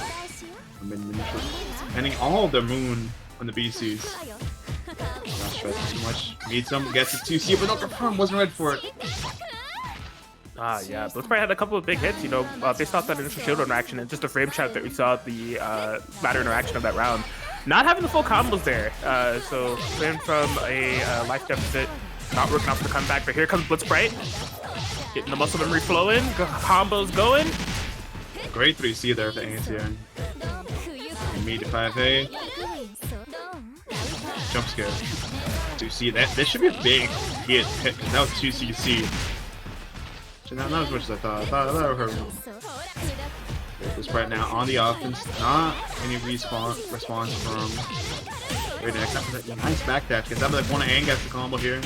Ending all of the moon on the BCs. Not stressing too much. Needs some, gets the 2C, but not confirmed. Wasn't ready for it. Yeah, blitzsprite had a couple of big hits, you know, based off that initial shield interaction and just a frame check that we saw at the latter interaction of that round. Not having the full combos there, so playing from a life deficit, not working out for the comeback, but here comes blitzsprite, getting the muscle memory flowing, combos going. Great 3C there for ANC. Meet the 5A. Jump scare. 2C, this should be a big hit, because that was 2CC. Not as much as I thought. I thought that would hurt me. This right now on the offense, not any response from Raiden. Except for that nice backdash. Because I'm like one and gets the combo here.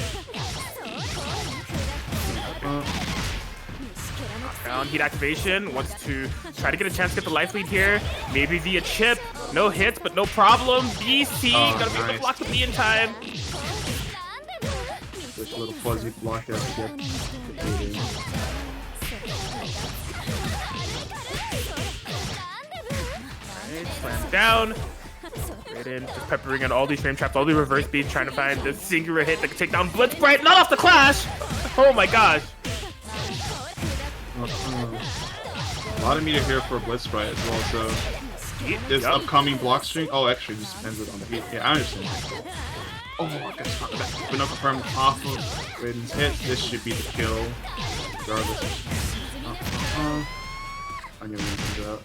Down heat activation, wants to try to get a chance to get the life lead here. Maybe via chip. No hits, but no problem. BC, gotta be able to block the B in time. Which little fuzzy block there to get the Slam down. Raiden just peppering in all these frame traps, all the reverse beats, trying to find the singular hit that can take down blitzsprite. Not off the clash! Oh my gosh. A lot of meter here for blitzsprite as well, so this upcoming block string. Oh, actually, just depends on the heat. Yeah, I understand. Oh, I guess not back. But no confirmed off of Raiden's hit. This should be the kill. Regardless. I knew when comes out.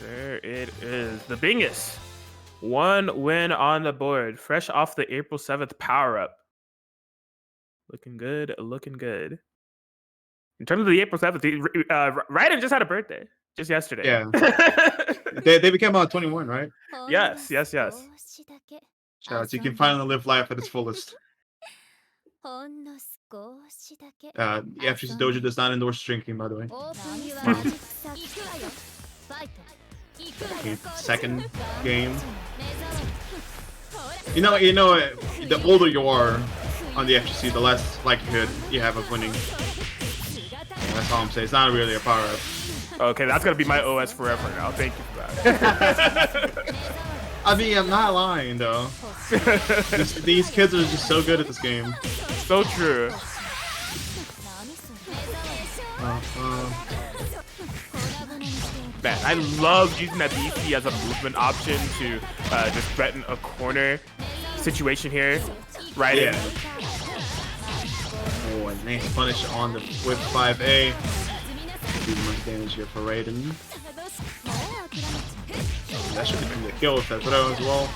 There it is. The Bingus. 1 win on the board. Fresh off the April 7th power-up. Looking good, looking good. In terms of the April 7th, Raiden just had a birthday. Just yesterday. Yeah. they became 21, right? Yes. Shout out, you can finally live life at its fullest. FGC Dojo does not endorse drinking, by the way. Second game. You know, the older you are on the FGC, the less likelihood you have of winning. Yeah, that's all I'm saying. It's not really a power-up. Okay, that's gonna be my OS forever now. Thank you for that. I mean, I'm not lying though. These kids are just so good at this game. So true. Man, I love using that BC as a movement option to just threaten a corner situation here. Right in. Oh, a nice punish on the with 5A. Do much damage here for Raiden. That should be the kill with that throw as well.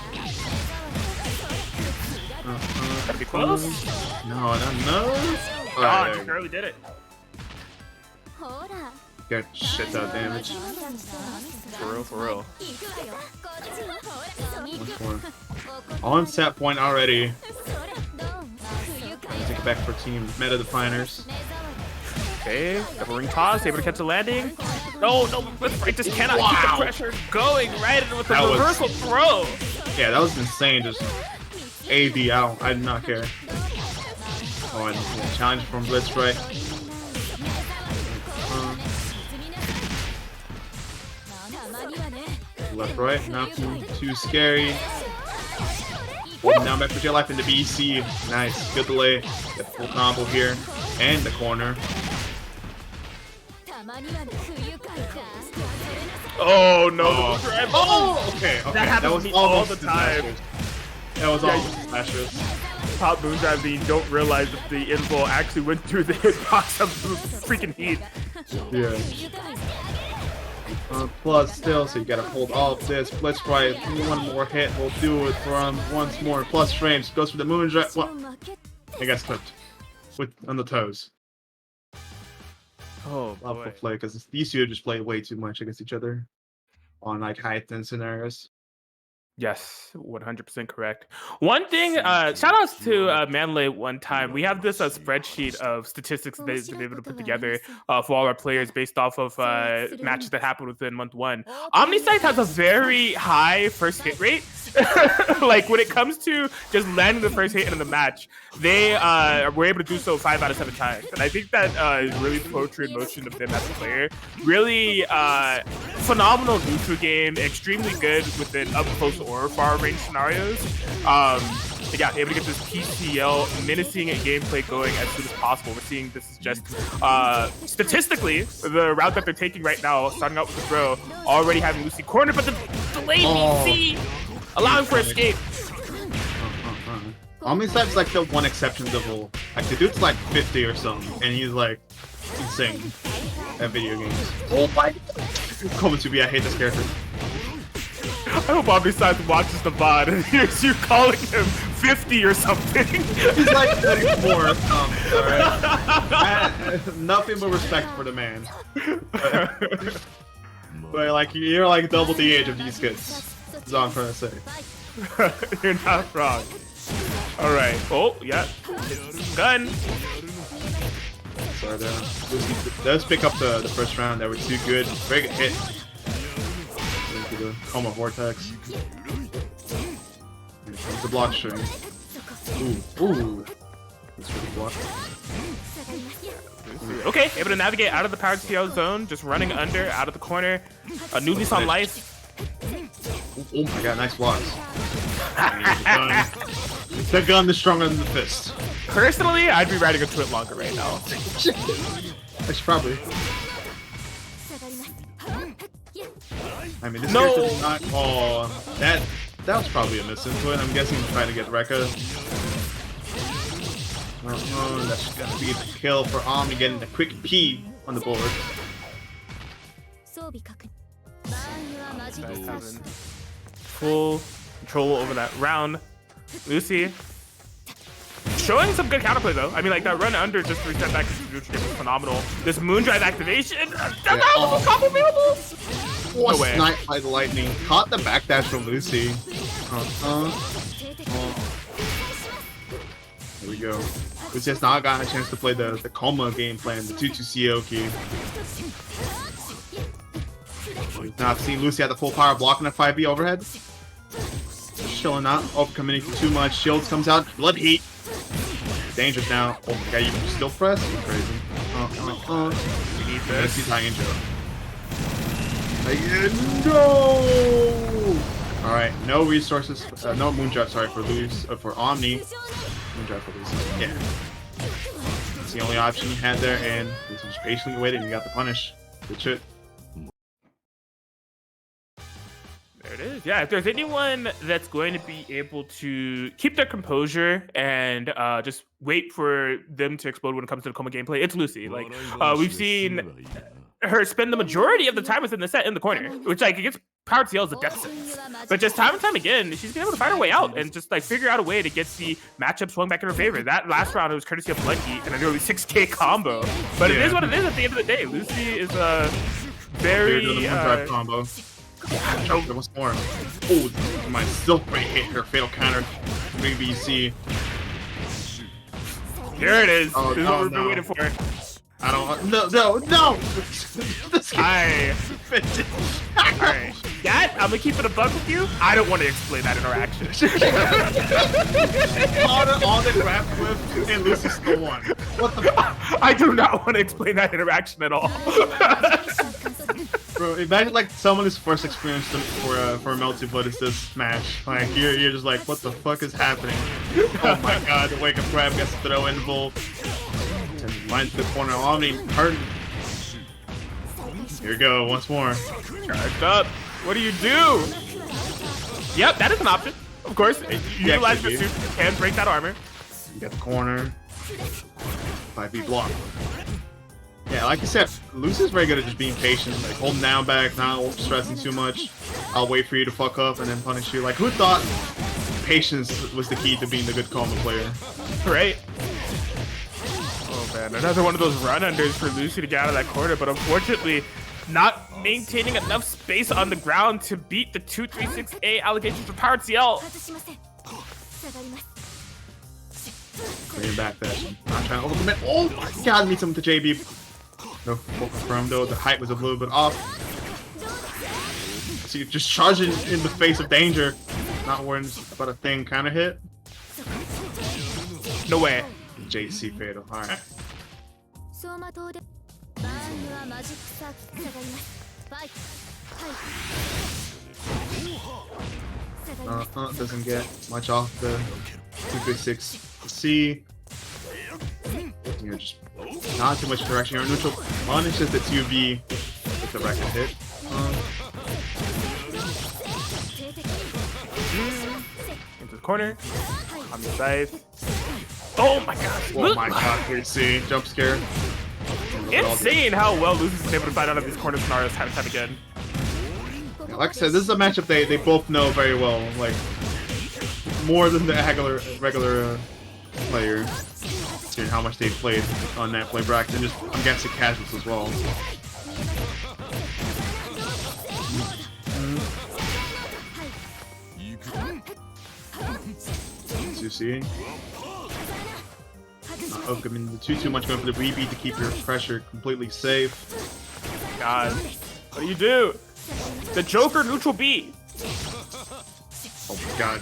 Gotta be close. No. God, you barely did it. Got shit ton of damage. For real. Once more. On set point already. Take it back for Team Meta Definers. Okay, double ring toss, able to catch the landing. No, blitzsprite just cannot keep the pressure going right in with the reversal throw. Yeah, that was insane. Just AD out. I did not care. Oh, and challenge from blitzsprite. Left, right, nothing too scary. Now back for your life into BC. Nice, good delay. Get full combo here, and the corner. Oh no! Oh, okay. That happens to me all the time. That was all slashes. Top moon drive that you don't realize that the info actually went through the hitbox of the freaking heat. Yeah. Plus still, so you gotta hold all of this. blitzsprite, one more hit will do it for him once more. Plus frames, goes for the moon drive. Well, I guess clipped on the toes. Oh Love boy. to play because these two just play way too much against each other on like Hyde scenarios. Yes, 100% correct. One thing, shout outs to Manley one time. We have this spreadsheet of statistics they've been able to put together for all our players based off of matches that happened within month 1. OmniSScythe has a very high first hit rate. Like when it comes to just landing the first hit in the match, they were able to do so 5 out of 7 times. And I think that is really poetry in motion of them as a player. Really phenomenal neutral game, extremely good within up close or far range scenarios. Yeah, able to get this PCL menacing gameplay going as soon as possible. We're seeing this is just statistically the route that they're taking right now, starting out with the throw, already having Lucy cornered, but the delayed BC allowing for escape. OmniSScythe's like the one exception to the rule. Like the dude's like 50 or something, and he's like insane at video games. Oh my god! Coming to be, I hate this character. I hope OmniSScythe watches the VOD and hears you calling him 50 or something. He's like 34 or something, alright? Nothing but respect for the man. But like, you're like double the age of these kids. That's all I'm trying to say. You're not wrong. Alright. Oh, yeah. Gun. Sorry, let's pick up the first round. That was too good. Very good hit. The Coma Vortex. Here comes the block string. Ooh. That's really blocked. Okay, able to navigate out of the powered CL zone, just running under, out of the corner. A new lease on life. Oh my god, nice blocks. The gun is stronger than the fist. Personally, I'd be riding a twit longer right now. I should probably. I mean, this character is not. Oh, that was probably a misinput. I'm guessing trying to get Rekka. Oh, that's gonna be the kill for Omni, getting the quick P on the board. Having full control over that round. Lucy showing some good counterplay though. I mean, like that run under just to reset back to the neutral was phenomenal. This moon drive activation, combo available. No way. Sniped by the lightning. Caught the backdash from Lucy. There we go. Lucy has not gotten a chance to play the Coma game plan, the 2-2 CO key. Now I've seen Lucy at the full power blocking a 5B overhead. Chilling out, overcommitting too much. Shields comes out, blood heat. Dangerous now. Oh my god, you can still press? You're crazy. We need this. He's high injured. No! Alright, no resources, no moondrive, sorry, for Omni. Moondrive for Lucy. Yeah. That's the only option you had there, and Lucy just patiently waited and you got the punish. Good shit. There it is. Yeah, if there's anyone that's going to be able to keep their composure and just wait for them to explode when it comes to the Coma gameplay, it's Lucy. Like, we've seen her spend the majority of the time within the set in the corner, which like against powered CLs a deficit. But just time and time again, she's been able to find her way out and just like figure out a way to get the matchup swung back in her favor. That last round it was courtesy of Blood Heat and a nearly 6K combo. But it is what it is at the end of the day. Lucy is a very combo. Oh, there was more. Oh, my still great hit her fatal counter. 3BC. Here it is. Oh, this is what we've been waiting for. I don't. No. Alright. That, I'm gonna keep it a buck with you. I don't want to explain that interaction. all the grab whip and Lucy still won. What the fuck? I do not want to explain that interaction at all. Bro, imagine like someone's first experience for Melty Blood is this match. Like you're just like, what the fuck is happening? Oh my god, the wake up grab gets to throw in full. Lines to the corner, Omni hurt. Here we go, once more. Charged up. What do you do? Yep, that is an option. Of course, you utilize your suit, you can break that armor. You got the corner. 5B block. Yeah, like you said, Lucy's very good at just being patient, like holding down back, not stressing too much. I'll wait for you to fuck up and then punish you. Like, who thought patience was the key to being the good combo player? Right? Oh man, another one of those run-unders for Lucy to get out of that corner, but unfortunately, not maintaining enough space on the ground to beat the 236A allegations of powered CL. Bring back that. Not trying to ultimate. Oh my god, meet him with the JB. No full confirmed though. The height was a little bit off. So you're just charging in the face of danger. Not worrying about a thing kind of hit. No way. JC fatal. Alright. Doesn't get much off the 236C. You're just not too much direction. You're neutral. Punishes the 2B with the record hit. Into the corner. OmniSScythe. Oh my gosh. Oh my god, here you see. Jump scare. Insane how well Lucy's been able to find out of these corner scenarios time and time again. Yeah, like I said, this is a matchup they both know very well. Like, more than the regular player. Seeing how much they've played on that play bracket, and just, I'm guessing, casuals as well. As you see. I mean, too much going for the BB to keep your pressure completely safe. God, what do you do? The Joker neutral B. Oh my god.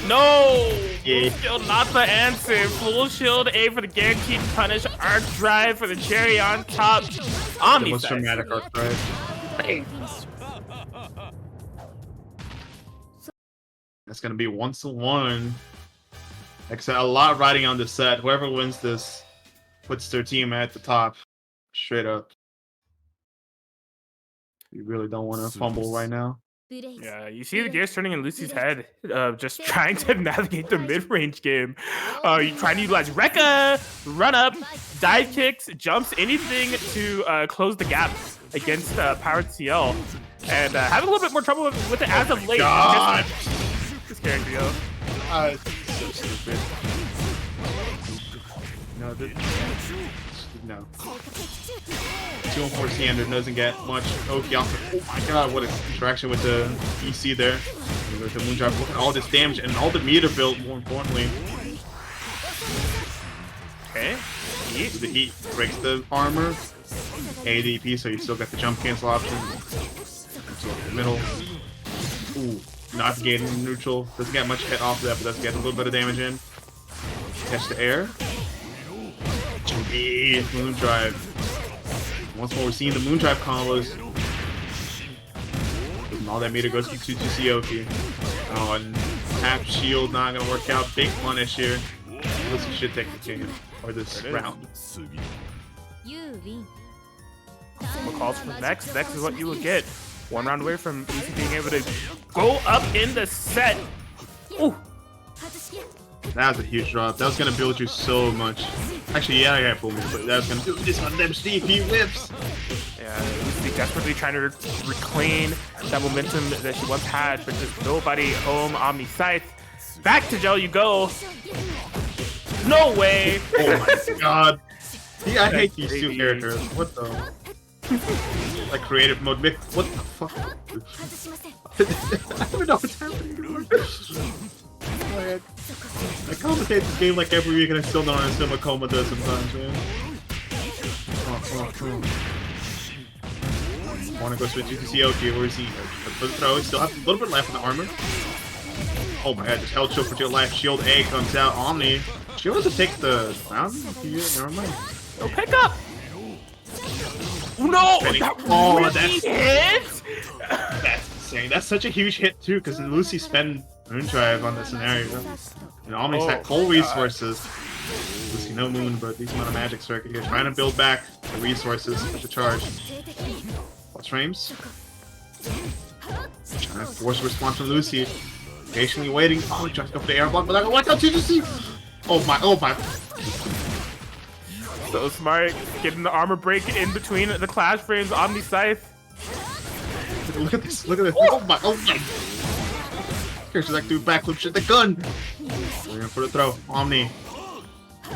No! Yeah. Still not the answer. Full shield A for the guaranteed punish. Arc drive for the cherry on top. The most dramatic arc drive. That's gonna be 1-1. Like I said, a lot riding on this set. Whoever wins this puts their team at the top. Straight up. You really don't want to fumble right now. Yeah, you see the gears turning in Lucy's head, just trying to navigate the mid-range game. You trying to utilize Rekka, run up, dive kicks, jumps, anything to close the gap against powered CL, and having a little bit more trouble with it as of late. God. This character, yo. So stupid. No. 2-4 standard doesn't get much. Oki off the, oh my god, what an interaction with the EC there. With the Moondrive, look at all this damage and all the meter build, more importantly. Okay. Heat. The heat breaks the armor. ADP, so you still got the jump cancel option. So in the middle. Ooh, navigating neutral. Doesn't get much hit off of that, but does get a little bit of damage in. Catch the air. Moondrive. Once more, we're seeing the Moondrive combos. And all that meter goes to Sioki. Oh, and half shield not gonna work out. Big punish here. Lucy should take the game or this round. What calls for next? Next is what you will get. 1 round away from Lucy being able to go up in the set. Ooh. That was a huge drop. That was gonna build you so much. Actually, yeah, fool me, but that was gonna do this on them CP whips. Yeah, Lucy desperately trying to reclaim that momentum that she once had, but just nobody home. OmniSScythe. Back to Gel you go. No way. Oh my god. Yeah, I hate these two characters. What the? Like creative mode. What the fuck? I don't even know what's happening. I commentate this game like every week and I still don't understand what Coma does sometimes, man. I wanna go switch to Oki, where is he? For the throw, still have a little bit left in the armor. Oh my god, just held chill for dear life. Shield A comes out. Omni. She wants to take the round? Never mind. No pickup! No! That really hit? That's insane. That's such a huge hit too, because Lucy spent Moon Drive on this scenario. And Omni's had coal resources. Lucy no moon, but these amount of magic circuit here. Trying to build back the resources with the charge. Plus frames. Trying to force a response from Lucy. Patiently waiting. Oh, he tries to go for the air block, but like, watch out, TGC! Oh my, oh my. So smart, getting the armor break in between the clash frames. OmniSScythe. Look at this, look at this. Oh my, oh my. Here's like do backflip shit, the gun. We're in for the throw. Omni.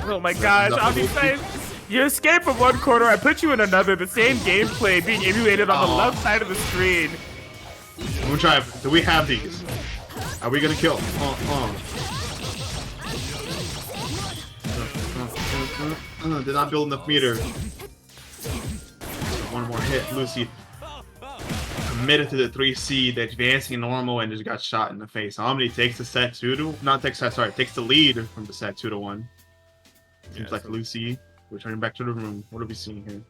Oh my gosh, OmniSScythe. You escape from one corner, I put you in another. The same gameplay being emulated on the left side of the screen. Moon Drive, do we have these? Are we gonna kill? Did not build enough meter. One more hit. Lucy committed to the 3C, the advancing normal, and just got shot in the face. Omni takes the set 2-1. Takes the lead from the set 2-1. Seems like Lucy returning back to the room. What are we seeing here?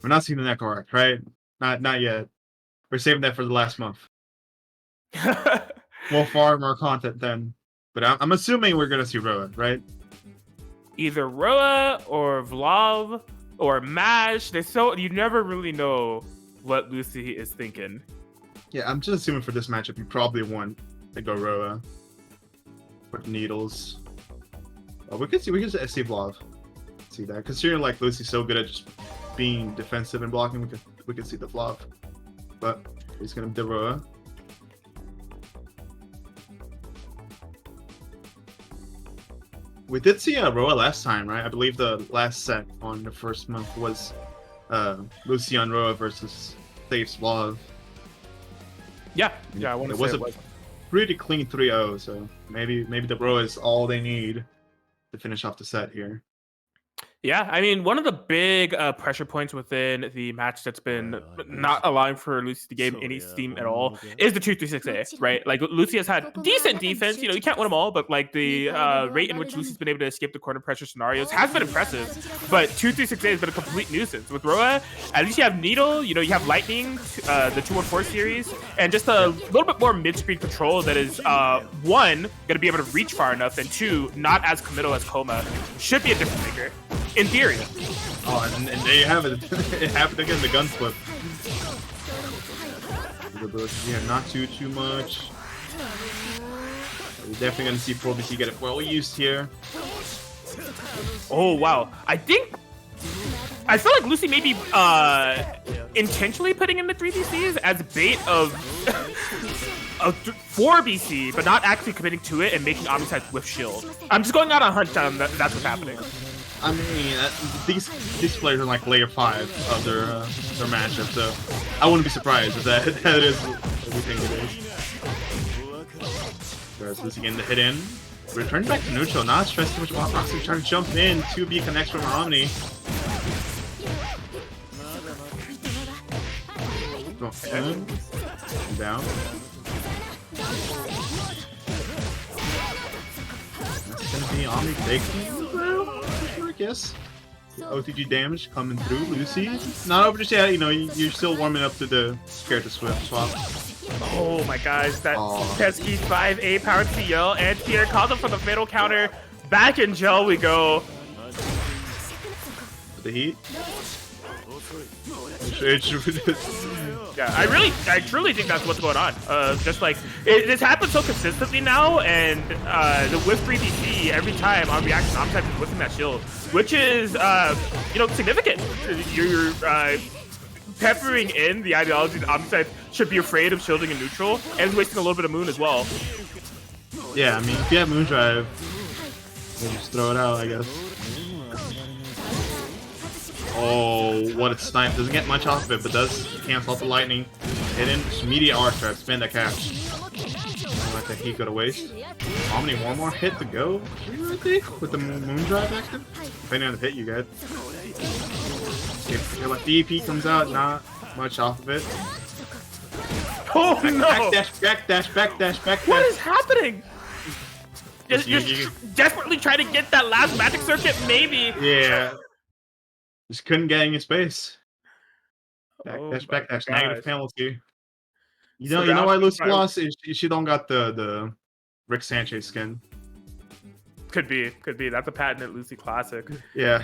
We're not seeing the Neko arc, right? Not yet. We're saving that for the last month. We'll farm more content then. But I'm assuming we're gonna see Roa, right? Either Roa or Vlav or Mash. You never really know what Lucy is thinking. Yeah, I'm just assuming for this matchup you probably want to go Roa. With needles. We could see Vlav. See that. Considering like Lucy's so good at just being defensive and blocking, we could see the Vlav. But he's gonna do Roa. We did see Roa last time, right? I believe the last set on the first month was Lucy on Roa versus Safe's Vlav. Yeah, I want to say it was a pretty clean 3-0, so maybe the Roa is all they need to finish off the set here. Yeah, I mean, one of the big pressure points within the match that's been not allowing for Lucy to gain any steam at all is the 2-3-6-A, right? Like, Lucy has had decent defense. You know, you can't win them all, but like the rate in which Lucy's been able to escape the corner pressure scenarios has been impressive. But 2-3-6-A has been a complete nuisance. With Roa, at least you have Needle, you know, you have Lightning, the 2-1-4 series, and just a little bit more mid-speed control that is, one, going to be able to reach far enough, and two, not as committal as Coma. Should be a difference maker. In theory. Oh, and there you have it. It happened again, the gun flip. Yeah, not too much. We're definitely going to see Pro BC get it well used here. Oh, wow. I feel like Lucy may be intentionally putting in the 3BCs as bait of 4BC, but not actually committing to it and making OmniSScythe with shield. I'm just going out on a hunch on that's what's happening. I mean, these players are like layer 5 of their matchup, so I wouldn't be surprised if that is what we think it is. There's Lucy getting the hit in. Returning back to neutral, not stressed too much about Roxy trying to jump in. 2B connects from Omni. Down. That's gonna be Omni taking. I guess. OTG damage coming through. Lucy. Not over just yet, you know, you're still warming up to the character swap. Oh my gosh, that pesky 5A powered CL and here calls him for the fatal counter. Back in gel we go. The heat. Yeah, I truly think that's what's going on. Just like this happens so consistently now, and the whiff 3DC every time on reaction, OmniSScythe is whiffing that shield, which is significant. You're peppering in the ideology that OmniSScythe should be afraid of shielding in neutral, and wasting a little bit of moon as well. Yeah, I mean, if you have moon drive, then just throw it out, I guess. Oh, what a snipe. Doesn't get much off of it, but does cancel out the lightning. Hidden immediate R trap, spin the catch. Let the heat go to waste. Omni, one more hit to go, I think, with the moon drive active. Depending on the hit you get. If like DP comes out, not much off of it. Oh no! Backdash. What is happening? Just desperately trying to get that last magic circuit, maybe. Yeah. Just couldn't get any space. Backdash, negative penalty. You know why Lucy lost? She don't got the Rick Sanchez skin. Could be. That's a patented Lucy classic. Yeah.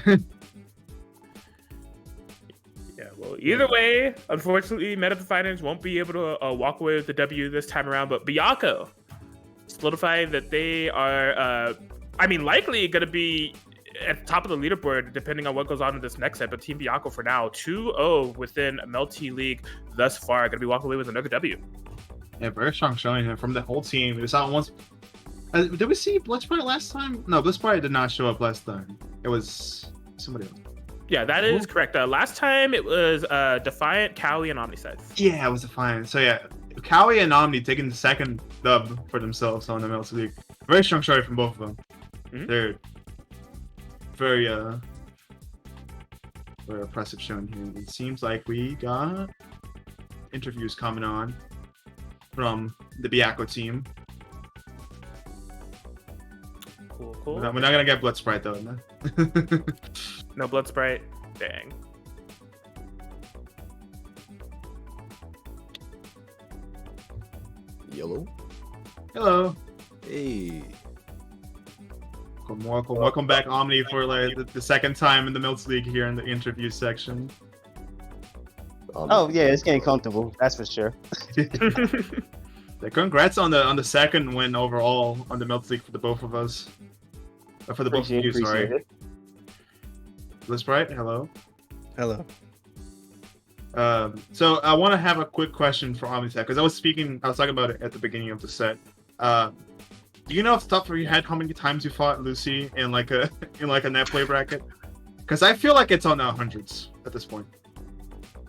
Yeah, well, either way, unfortunately, Meta Definers won't be able to walk away with the W this time around, but BYAKKO solidified that they are, likely going to be at the top of the leaderboard, depending on what goes on in this next set, but Team BYAKKO for now, 2-0 within Melty League thus far, going to be walking away with another W. Yeah, very strong showing him from the whole team. It was out once. Did we see blitzsprite last time? No, blitzsprite did not show up last time. It was somebody else. Yeah, that is correct. Last time it was Defiant, Cowey, and OmniSScythe. Yeah, it was Defiant. So yeah, Cowey and Omni taking the second dub for themselves on the Melty League. Very strong showing from both of them. Mm-hmm. They're very impressive showing here. It seems like we got interviews coming on from the BYAKKO team. Cool. We're not gonna get blitzsprite though. No? No blitzsprite. Dang. Yellow. Hello. Hey. Welcome back, Omni, for like the second time in the Melty League here in the interview section. Oh yeah, it's getting comfortable. That's for sure. Congrats on the second win overall on the Melty League for the both of us. For the both of you, sorry. blitzsprite, hello. Hello. So I want to have a quick question for OmniSScythe because I was talking about it at the beginning of the set. Do you know off the top of your head how many times you fought Lucy in like a net play bracket? Because I feel like it's on the hundreds at this point.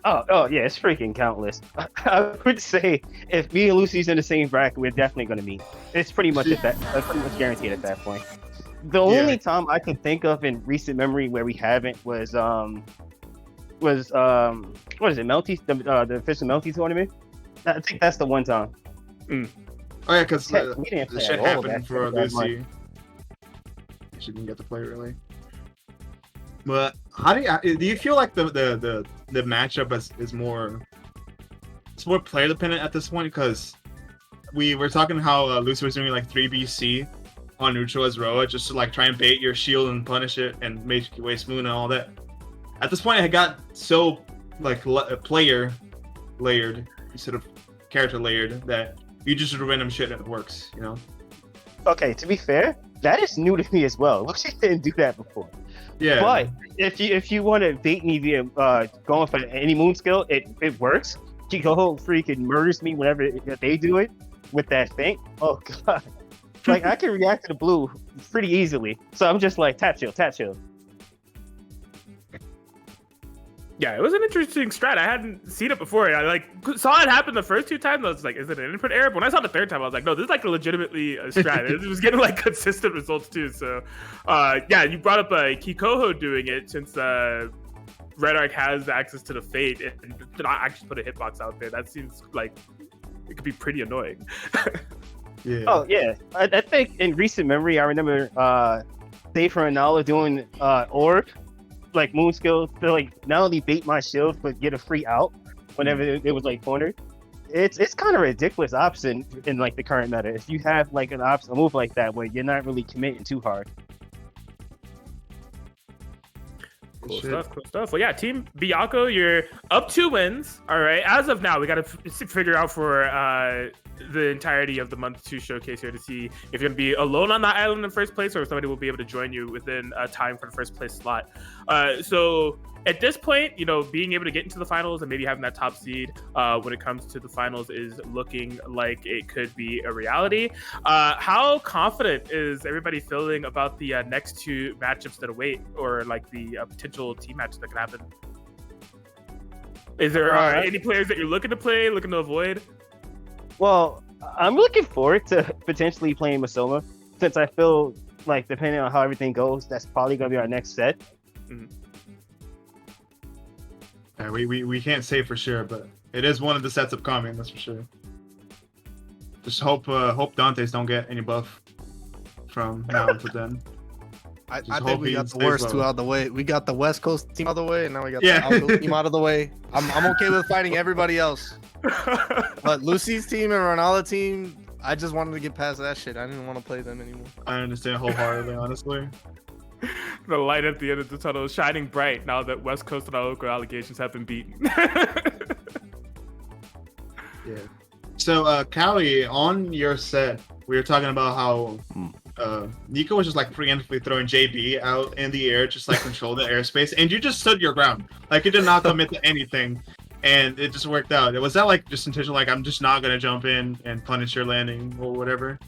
Oh yeah, it's freaking countless. I would say if me and Lucy's in the same bracket, we're definitely gonna meet. It's pretty much that's pretty much guaranteed at that point. The only time I can think of in recent memory where we haven't was what is it, Melty, the official Melty tournament? I think that's the one time. Oh yeah, because we didn't the play shit at all happened for Lucy. She didn't get to play really. But how do you feel like the matchup is more player dependent at this point? Because we were talking how Lucy was doing like 3BC on neutral as Roa just to like try and bait your shield and punish it and make you waste moon and all that. At this point, it got so like player layered instead of character layered that you just do random shit and it works, you know? Okay, to be fair, that is new to me as well. Lucy didn't do that before. Yeah. But if you want to bait me via going for any moon skill, it works. Kiko freaking murders me whenever they do it with that thing. Oh god. Like I can react to the blue pretty easily. So I'm just like tap shield. Yeah, it was an interesting strat. I hadn't seen it before. I like saw it happen the first two times. I was like, is it an input error? But when I saw the third time, I was like, no, this is like legitimately a strat. It was getting like consistent results too. So, yeah, you brought up Kikoho doing it since Red Arc has access to the Fate and did not actually put a hitbox out there. That seems like it could be pretty annoying. Yeah. Oh yeah, I think in recent memory, I remember Dave Rennala doing orb. Like moon skill to like not only bait my shield but get a free out whenever it was like cornered. It's kind of a ridiculous option in like the current meta. If you have like a move like that where you're not really committing too hard. Cool stuff, cool stuff. Well, yeah, Team BYAKKO, you're up 2 wins. All right. As of now, we got to figure out for the entirety of the month 2 showcase here to see if you're going to be alone on that island in first place or if somebody will be able to join you within time for the first place slot. So at this point, you know, being able to get into the finals and maybe having that top seed when it comes to the finals is looking like it could be a reality. How confident is everybody feeling about the next 2 matchups that await, or like the potential team matches that can happen? Is there any players that you're looking to play, looking to avoid? Well, I'm looking forward to potentially playing Masoma, since I feel like depending on how everything goes, that's probably gonna be our next set. Mm-hmm. Yeah, we can't say for sure, but it is one of the sets upcoming. That's for sure. Just hope Dante's don't get any buff from now until then. I think we got the worst 2 out of the way. We got the West Coast team out of the way, and now we got Yeah. the Alco team out of the way. I'm okay with fighting everybody else. But Lucy's team and Rennala team, I just wanted to get past that shit. I didn't want to play them anymore. I understand wholeheartedly, honestly. The light at the end of the tunnel is shining bright now that West Coast and our local allegations have been beaten. Yeah. So, Cowey, on your set, we were talking about how Nico was just like preemptively throwing JB out in the air, just like control the airspace, and you just stood your ground. Like, you did not commit to anything, and it just worked out. Was that like just intentional? Like, I'm just not gonna jump in and punish your landing or whatever?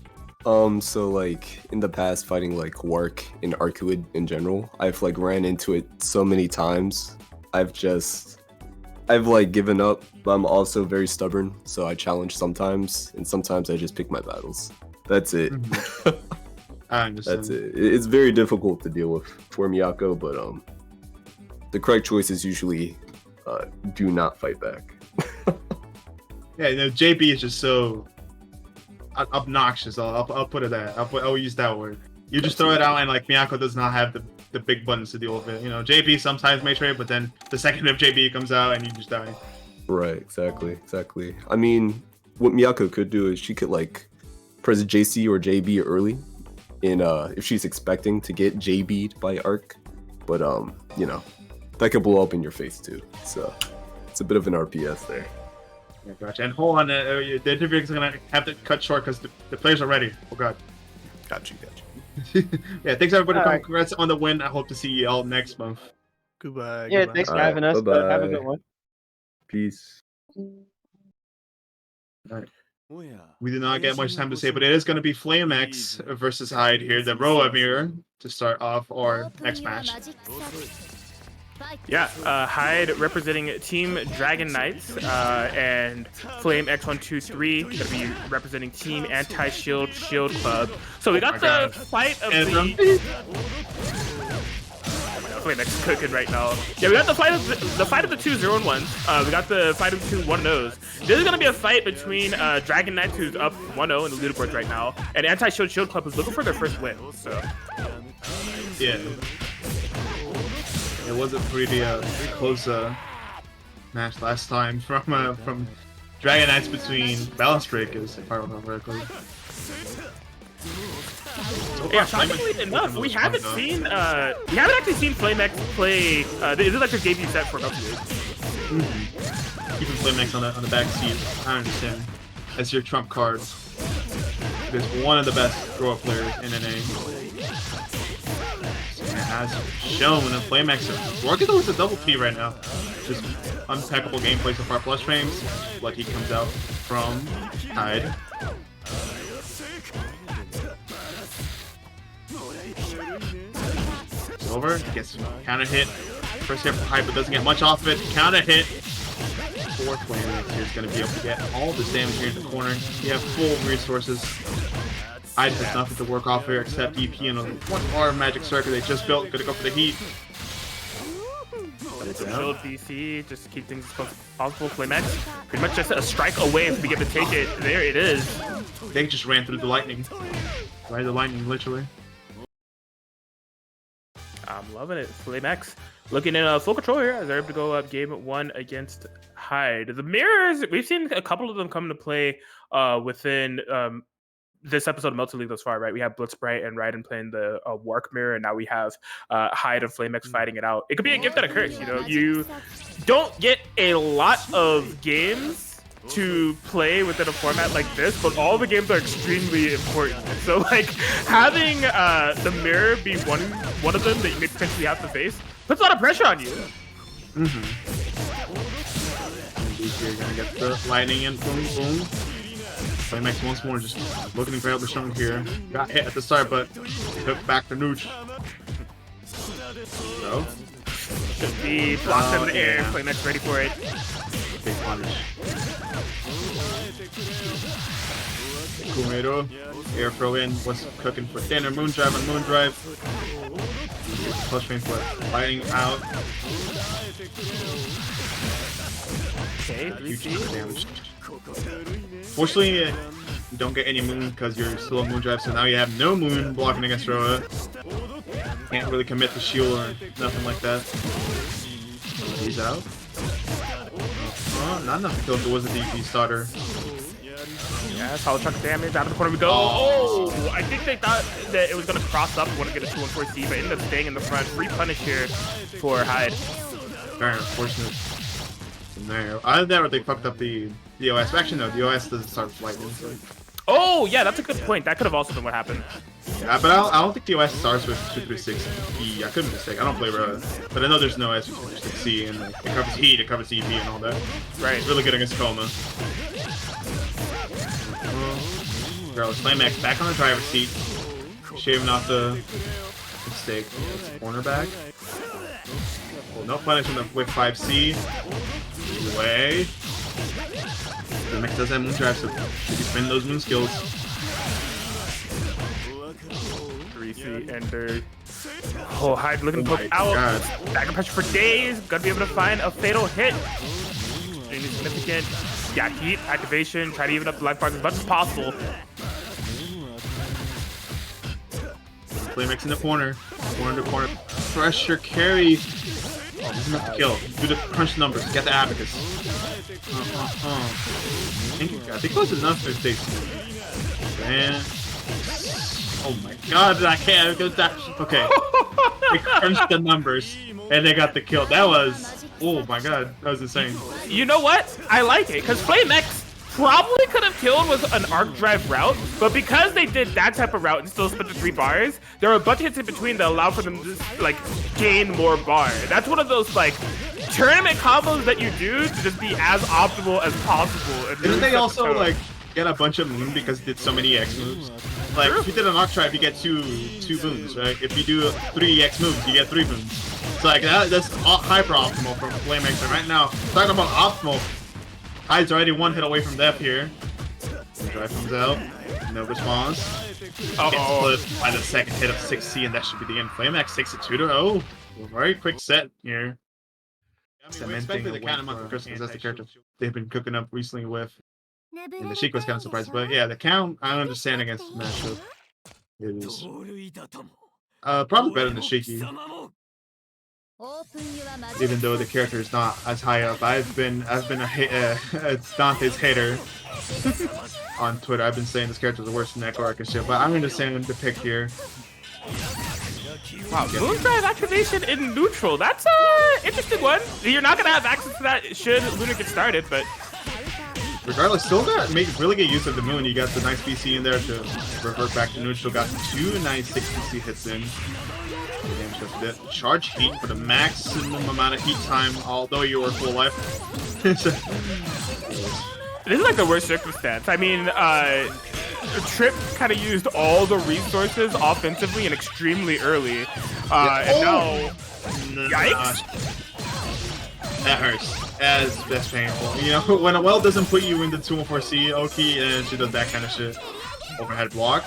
So like in the past, fighting like Wark and Arcuid in general, I've like ran into it so many times. I've like given up, but I'm also very stubborn, so I challenge sometimes, and sometimes I just pick my battles. That's it. I understand. That's it. It's very difficult to deal with for BYAKKO, but the correct choice is usually do not fight back. Yeah, you know, JB is just so obnoxious. I'll put it that. I'll use that word. You just throw it out, and like BYAKKO does not have the big buttons to deal with it. You know, JB sometimes may trade, but then the second if JB comes out, and you just die. Right, exactly. I mean, what BYAKKO could do is she could like press JC or JB early, in if she's expecting to get JB'd by Arc, but you know, that could blow up in your face too. So it's a bit of an RPS there. Yeah, gotcha. And hold on, the interview is gonna have to cut short because the players are ready. Oh god. Got you. Yeah, thanks everybody. All right. Congrats on the win. I hope to see you all next month. Goodbye. Yeah, goodbye. thanks for All right, having us. bye-bye. Have a good one. Peace. We did not get much time to say, but it is going to be Flame X versus Hyde here, the Roa mirror, to start off our next match. Yeah, Hyde representing Team Dragon Knights, and Flame X123 gonna be representing Team Anti-Shield Shield Club. So we got the fight of the Flame X cooking right now. Yeah, we got the fight of the 2 0-1s. We got the fight of the 2 1-0s. This is gonna be a fight between Dragon Knights, who's up 1-0 in the leaderboards right now, and Anti-Shield Shield Club, who's looking for their first win. So Yeah. It was a pretty close match last time from Dragon Knights between Balance Breakers, if I remember correctly. yeah, shockingly enough, we haven't actually seen Flame X play. This is like their debut set for a couple years. Keeping Flame X on the back seat, I understand. As your trump card. Because one of the best throw players in NA. Has shown a Flame X working with a double P right now. Just impeccable gameplay so far. Plus frames, Lucky comes out from Hyde. It's over. Gets counter hit. First hit from Hyde, but doesn't get much off of it. Counter hit. Fourth Flame X here is going to be able to get all this damage here in the corner. You have full resources. Hyde has nothing to work off here except EP and a 1R magic circuit they just built. Gonna go for the heat. Build DC just to keep things as close as possible. Flame X pretty much just a strike away if we get to take it. There it is. They just ran through the lightning. Right, the lightning, literally. I'm loving it. Flame X looking in full control here as they're able to go up game 1 against Hyde. The mirrors, we've seen a couple of them come into play within this episode of Melty League thus far, right? We have blitzsprite and Raiden playing the Wark Mirror, and now we have Hyde and FlameX fighting it out. It could be a gift and a curse, you know? You don't get a lot of games to play within a format like this, but all the games are extremely important. So like having the mirror be one of them that you may potentially have to face puts a lot of pressure on you. You're gonna get the lightning in, boom, boom. FlameX once more, just looking incredibly strong here. Got hit at the start, but took back the nooch. So, Should be blocked in the air. FlameX ready for it. big punish. Kumero, air throw in, what's cooking for dinner? Moondrive on Moondrive. Plus train for lighting out. Okay, Huge damage. Fortunately, you don't get any moon because you're still on Moondrive, so now you have no moon blocking against Roa. Can't really commit to shield or nothing like that. He's out. Not enough to kill the Wizard DP starter. Yeah, solid chunk of damage. Out of the corner we go. Oh, I think they thought that it was going to cross up, want to get a 2-1-4C, but ended up staying in the front. Free punish here for Hyde. Very unfortunate scenario. Either that or they fucked up the OS. Actually, no, the OS doesn't start lightning. So. Oh, yeah, that's a good point. That could have also been what happened. Yeah, but I don't think the OS starts with 236E. I could be mistaken. I don't play Roa, but I know there's no OS with 236C, and like, it covers heat, it covers EP, and all that. Right. Really good against Coma. Regardless, FlameX back on the driver's seat, shaving off the mistake. Cornerback. Well, no punish on the with 5C. Away. FlameX does have moon drive, so should be spending those moon skills. 3C enter. Oh, Hyde looking to poke out. God. Dagger pressure for days. Gonna be able to find a fatal hit. Extremely significant. Yeah, heat activation. Try to even up the life bars as much as possible. FlameX in the corner. Corner to corner. Pressure carry. Oh, this is enough to kill. Do the crunch numbers. Get the abacus. I think it was enough if they. Man. Oh my god, I can't. Okay. They crunched the numbers and they got the kill. That was. Oh my god, that was insane. You know what? I like it because FlameX probably could have killed with an arc drive route, but because they did that type of route and still split the 3 bars, there were a bunch of hits in between that allowed for them to like gain more bar. That's one of those like tournament combos that you do to just be as optimal as possible. Didn't they also like get a bunch of moon because it did so many X moves? Like if you did an arc drive, you get two moons, right? If you do 3 X moves, you get 3 moons. So like that's hyper optimal for FlameX. And right now, talking about optimal, Hyde's already 1 hit away from death here. Drive comes out, no response. Gets split by the second hit of 6C, and that should be the end. FlameX takes it 2-0. Very quick set here. Cementing the count among because that's the character they've been cooking up recently with. And the Sheik was kind of surprised, but yeah, the count I understand against the matchup. It is probably better than the Shiki. Even though the character is not as high up, I've been it's Dante's hater on Twitter. I've been saying this character is the worst in Echo Arc and shit, but I'm understanding the pick here. Wow, Moondrive activation in neutral. That's a interesting one. You're not gonna have access to that should Luna get started, but regardless, still got make really good use of the moon. You got the nice BC in there to revert back to neutral. Got 2 nice 6BC hits in. Damage just a bit. Charge heat for the maximum amount of heat time, although you are full life. This is like the worst circumstance. I mean, Tripp kind of used all the resources offensively and extremely early. And now, yikes. That hurts. That's painful. You know, when a well doesn't put you in the 2-1-4C, Oki, and she does that kind of shit. Overhead block.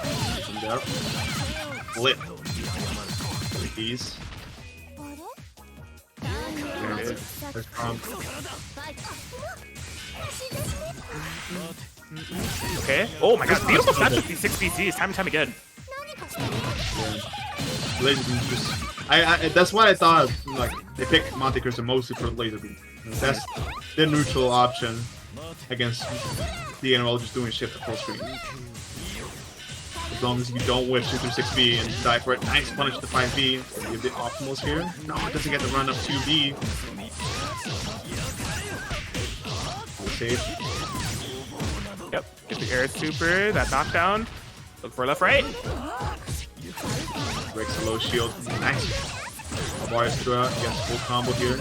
Flip. These. Okay. Oh my god, beautiful match with these 6 BCs time and time again. Yeah. That's what I thought. Like they picked Monte Cristo mostly for laser beam. That's the neutral option against the NRL just doing shit at full screen. As long as you don't whiff 2 through 6B and die for it. Nice punish to 5B. Be a bit optimal here. No, it doesn't get the run up 2B. Safe. Yep. Get the air super. That knockdown. Look for left, right. Breaks the low shield. Nice. Bars throughout. He gets full combo here.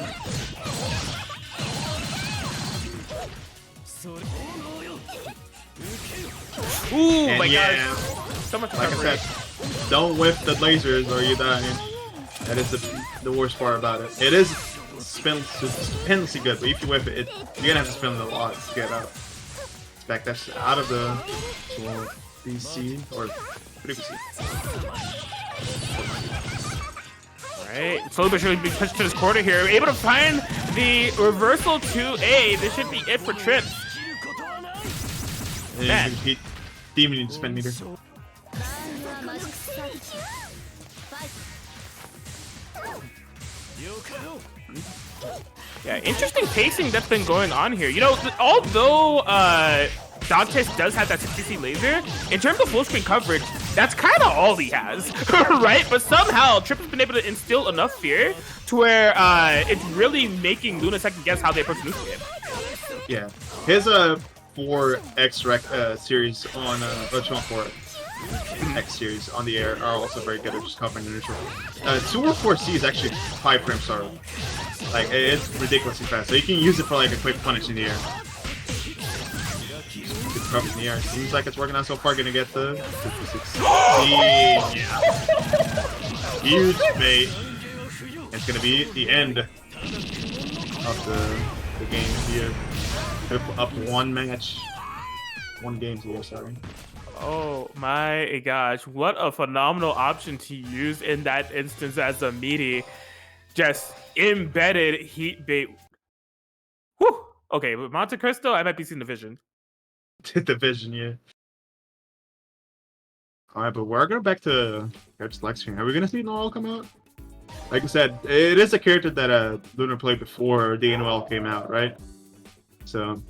Ooh, And my yeah, gosh. So much like I recovery. said, don't whiff the lasers or you die. That is the worst part about it. It is stupendously good, but if you whiff it, you're gonna have to spend a lot to get out. Back that's out of the BC or BC. Alright, slowly but surely being pushed to this corner here. Able to find the reversal to A. This should be it for Tripp. And you can beat Demon into spin meter. Yeah, interesting pacing that's been going on here. You know, although Dantes does have that 60C laser, in terms of full screen coverage, that's kind of all he has, right? But somehow, Tripp has been able to instill enough fear to where it's really making Luna second guess how they approach the game. Yeah, his 4X series on Virtual 4X series on the air are also very good at just covering the neutral. 2 or 4C is actually 5 frames per second. Like, it's ridiculously fast. So you can use it for like a quick punish in the air. Good coverage in the air. Seems like it's working out so far. Gonna get the 56. Yeah. Huge bait. It's gonna be the end of the game here. Up 1 match. 1 game here, sorry. Oh my gosh, what a phenomenal option to use in that instance as a meaty. Just embedded heat bait. Whew. Okay, with Monte Cristo, I might be seeing the vision. The vision, yeah. Alright, but we're going back to Lex here. Are we gonna see Noel come out? Like I said, it is a character that Lunar played before the Noel came out, right? So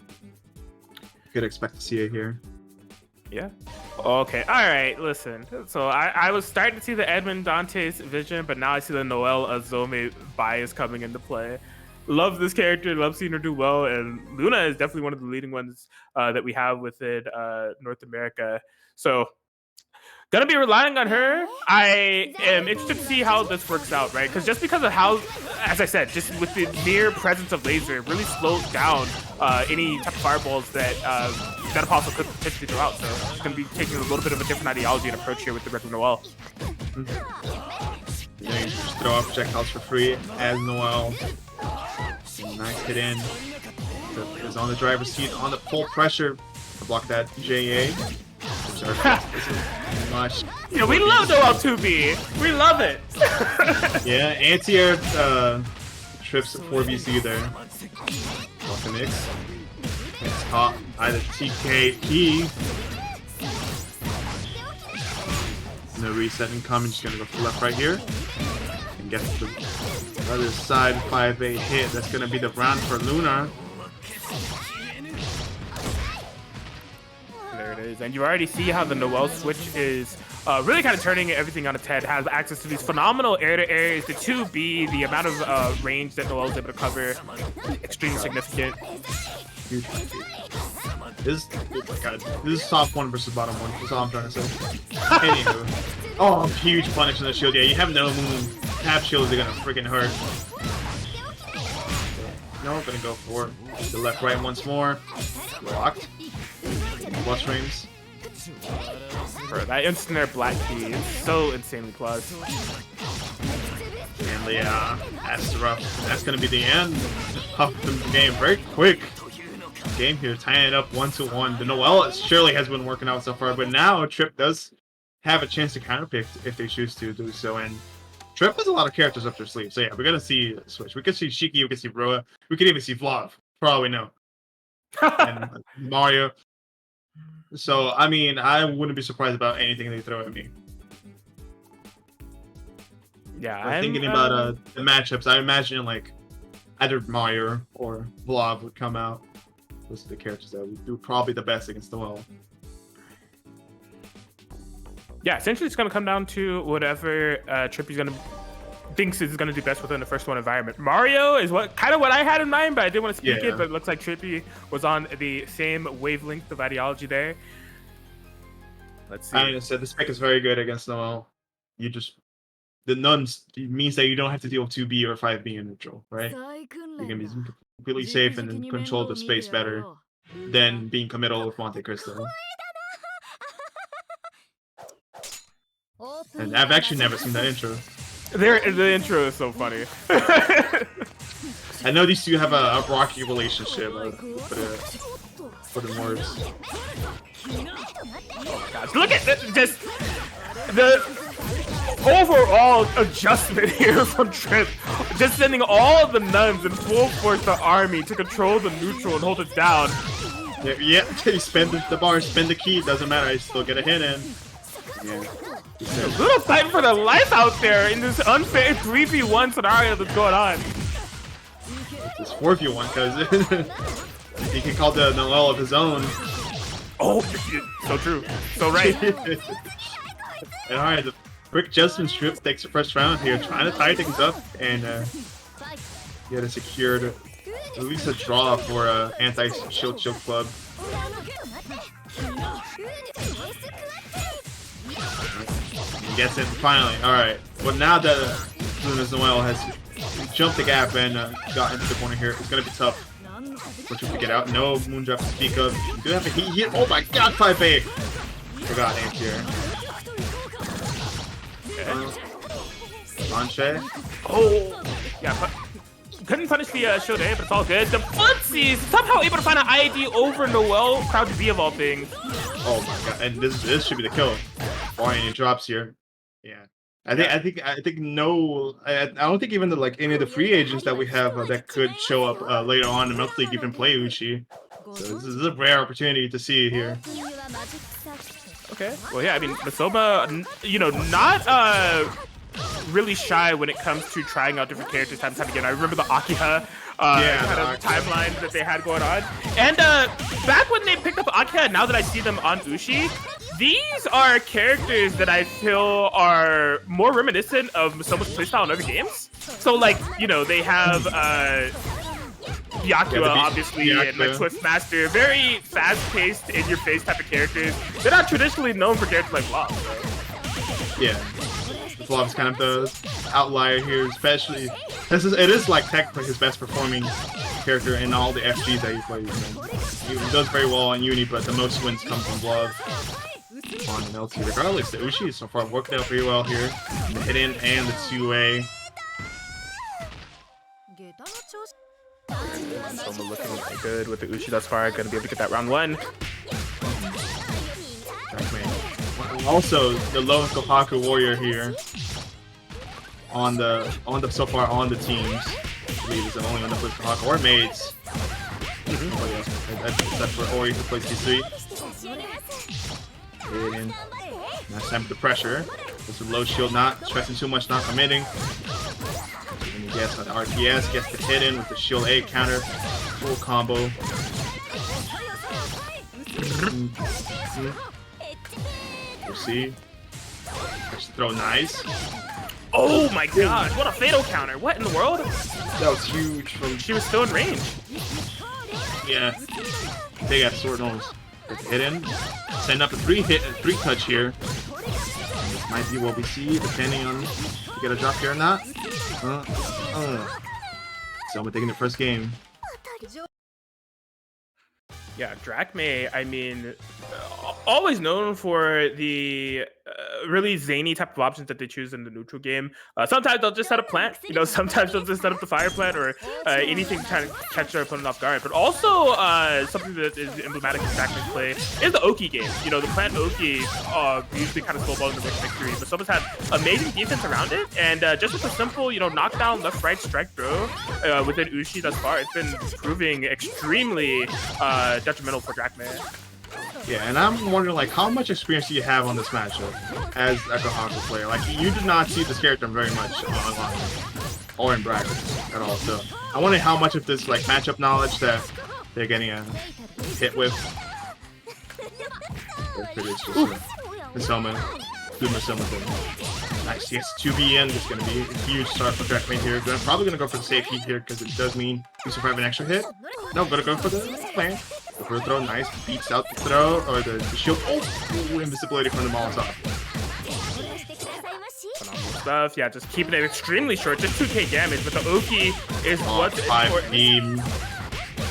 you could expect to see it here. Yeah. Okay. All right. Listen. So I was starting to see the Edmund Dantes vision, but now I see the Noelle Azome bias coming into play. Love this character. Love seeing her do well, and Luna is definitely one of the leading ones that we have within North America. So gonna be relying on her. I am interested to see how this works out, right? Because just because of how, as I said, just with the mere presence of laser, it really slows down any type of fireballs that that Apostle could potentially throw out. So it's gonna be taking a little bit of a different ideology and approach here with the regular Noelle. Yeah, you just throw off projectiles for free as Noel. Nice hit in. Is on the driver's seat, on the full pressure to block that JA. Much. You know, we love Noelle 2B. We love it. Yeah, anti-air trips 4BC there. Block the mix. It's caught by the TKP. No reset incoming, just gonna go for left right here. And get the other side 5A hit. That's gonna be the round for Luna. There it is. And you already see how the Noelle switch is really kind of turning everything on its head. Has access to these phenomenal air-to-airs, the 2B, the amount of range that Noelle is able to cover, extremely significant. Huge. This is top 1 versus bottom 1. That's all I'm trying to say. Anywho. Oh, huge punish on the shield. Yeah, you have no moon. Tap shields are gonna freaking hurt. No, gonna go for the left right once more. Blocked. Plus frames. Bro, that instant air black key is so insanely plus. And yeah, that's gonna be the end of the game. Very quick game here, tying it up 1-1. The Noelle surely has been working out so far, but now Tripp does have a chance to counterpick if they choose to do so. And Tripp has a lot of characters up their sleeve, so yeah, we're gonna see a switch. We could see Shiki, we could see Roa, we could even see Vlad, for all we know, and Mario. So I mean, I wouldn't be surprised about anything they throw at me. Yeah, I'm thinking about the matchups. I imagine like either Mario or Vlad would come out. Those are the characters that would do probably the best against Noelle. Yeah, essentially it's gonna come down to whatever Trippie's thinks is gonna do best within the first one environment. Mario is what I had in mind, but I didn't want to speak it. But it looks like Trippie was on the same wavelength of ideology there. Let's see. I mean, this pick is very good against Noel. The nuns means that you don't have to deal with 2B or 5B in neutral, right? You can be completely safe and then control the space better than being committal with Monte Cristo. And I've actually never seen that intro. The intro is so funny. I know these two have a rocky relationship, for the words. Oh my gosh, look at just the overall adjustment here from Tripp. Just sending all the nuns in full force the army to control the neutral and hold it down. Yeah, he spend the bar, spend the key, doesn't matter, I still get a hit in. Yeah. A little fight for the life out there in this unfair 3v1 scenario that's going on. It's 4v1 because he can call the Noel of his own. Oh, so true. So right. And alright, the quick adjustment Tripp takes the first round here, trying to tie things up and get a secured, at least a draw for anti-shield club. He gets it finally. Alright. But now that Luna's Noel has jumped the gap and got into the corner here, it's gonna be tough for Tripp to get out. No moondrop to speak of. You do have a heat hit. Oh my god, 5A! Forgot names here. Launche. Oh, yeah. Couldn't punish the shield A, but it's all good. The Footsies somehow able to find an ID over Noel. Crouch B of all things. Oh my god! And this should be the kill. Barring any drops here. Yeah. I think no. I don't think even any of the free agents that we have that could show up later on in Melty League even play Uchi. So this is a rare opportunity to see here. Okay. Well, yeah. I mean, Masoma, not really shy when it comes to trying out different characters time and time again. I remember the Akiha kind of timeline that they had going on. And back when they picked up Akiha, now that I see them on Uchi, these are characters that I feel are more reminiscent of Masoma's playstyle in other games. So, they have BYAKKO, obviously, and Twistmaster. Very fast-paced, in-your-face type of characters. They're not traditionally known for characters like Blob, right? Yeah. Blob's kind of the outlier here, especially it is technically his best performing character in all the FGs that he plays. He does very well on Uni, but the most wins come from Blob on Melty. Regardless, the Uchi so far worked out pretty well here. The hit-in and the 2A. Soma looking good with the Uchi thus far. Gonna be able to get that round one. Also, the lowest Kohaku warrior here so far on the teams. I believe is the only one that plays Kohaku or mates. Except for Ori who plays D3. Nice time with the pressure. This is low shield, not stressing too much, not committing. And he gets on the RTS, gets the hit in with the shield A counter. Full combo. We'll see. Just throw nice. Oh my gosh, what a fatal counter. What in the world? That was huge from... She was still in range. Yeah. They got sword nose. Hit in. Send up a 3 touch here. This might be what we see, depending on if you get a drop here or not. So we're taking the first game. Yeah, DrackMae, I mean, always known for the really zany type of options that they choose in the neutral game. Sometimes they'll just set up plant, sometimes they'll just set up the fire plant or anything trying to catch their opponent off guard. But also something that is emblematic of DrackMae's play is the Oki game. The plant Oki usually kind of snowballs into victory, but someone's had amazing defense around it. And just with a simple, knockdown left-right strike throw within Uchi thus far, it's been proving extremely detrimental for DrackMae. Yeah, and I'm wondering, how much experience do you have on this matchup as a Kohaku player? You did not see this character very much online or in brackets at all. So I wonder how much of this matchup knowledge that they're getting hit with. It's just Masoma good Masoma thing. Nice, yes, 2B in. It's going to be a huge start for DrackMae here. I'm probably going to go for the safe heat here because it does mean we survive an extra hit. No, I'm going to go for the plant. Go for the throw. Nice. Beats out the throw or the shield. Oh, invisibility from the Molotov. Phenomenal stuff. Yeah, just keeping it extremely short. Just 2k damage, but the Oki is what's important. Beam.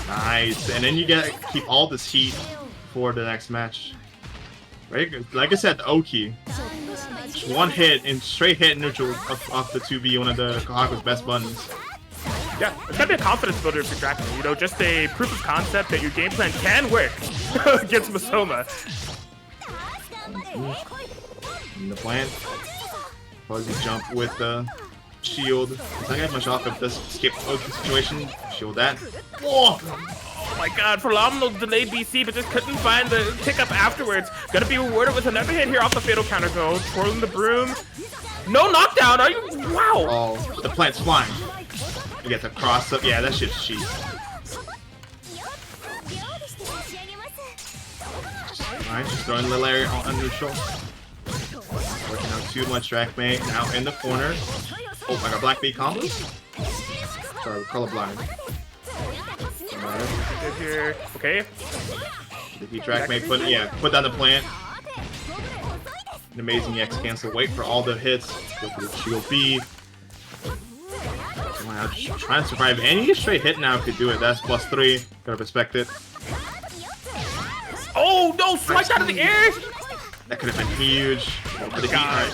Nice. And then you keep all this heat for the next match. Right? Like I said, the Oki. One hit and straight hit neutral off the 2B, one of the Kohaku's best buttons. Yeah, it's gonna be a confidence builder for DrackMae. You know, just a proof of concept that your game plan can work against Masoma. In the plant. Fuzzy jump with the shield. It's not gonna have much off if this skip Oki situation. Shield that. Whoa! Oh my god, phenomenal delayed BC, but just couldn't find the pickup afterwards. Gonna be rewarded with another hit here off the fatal counter though. Twirling the broom. No knockdown, are you? Wow! Oh, the plant's flying. You get the cross up. Yeah, that shit's cheap. Alright, just throwing a little area on neutral. Working out too much DrackMae. Now in the corner. Oh my god, Black B combos? Sorry, we're colorblind. Good here. Okay. The DrackMae put down the plant. An amazing X cancel. Wait for all the hits. Go for the shield B. Wow, just trying to survive. Any straight hit now could do it. That's +3. Gotta respect it. Oh no! Sliced out of the air! That could have been huge. For the heat, right?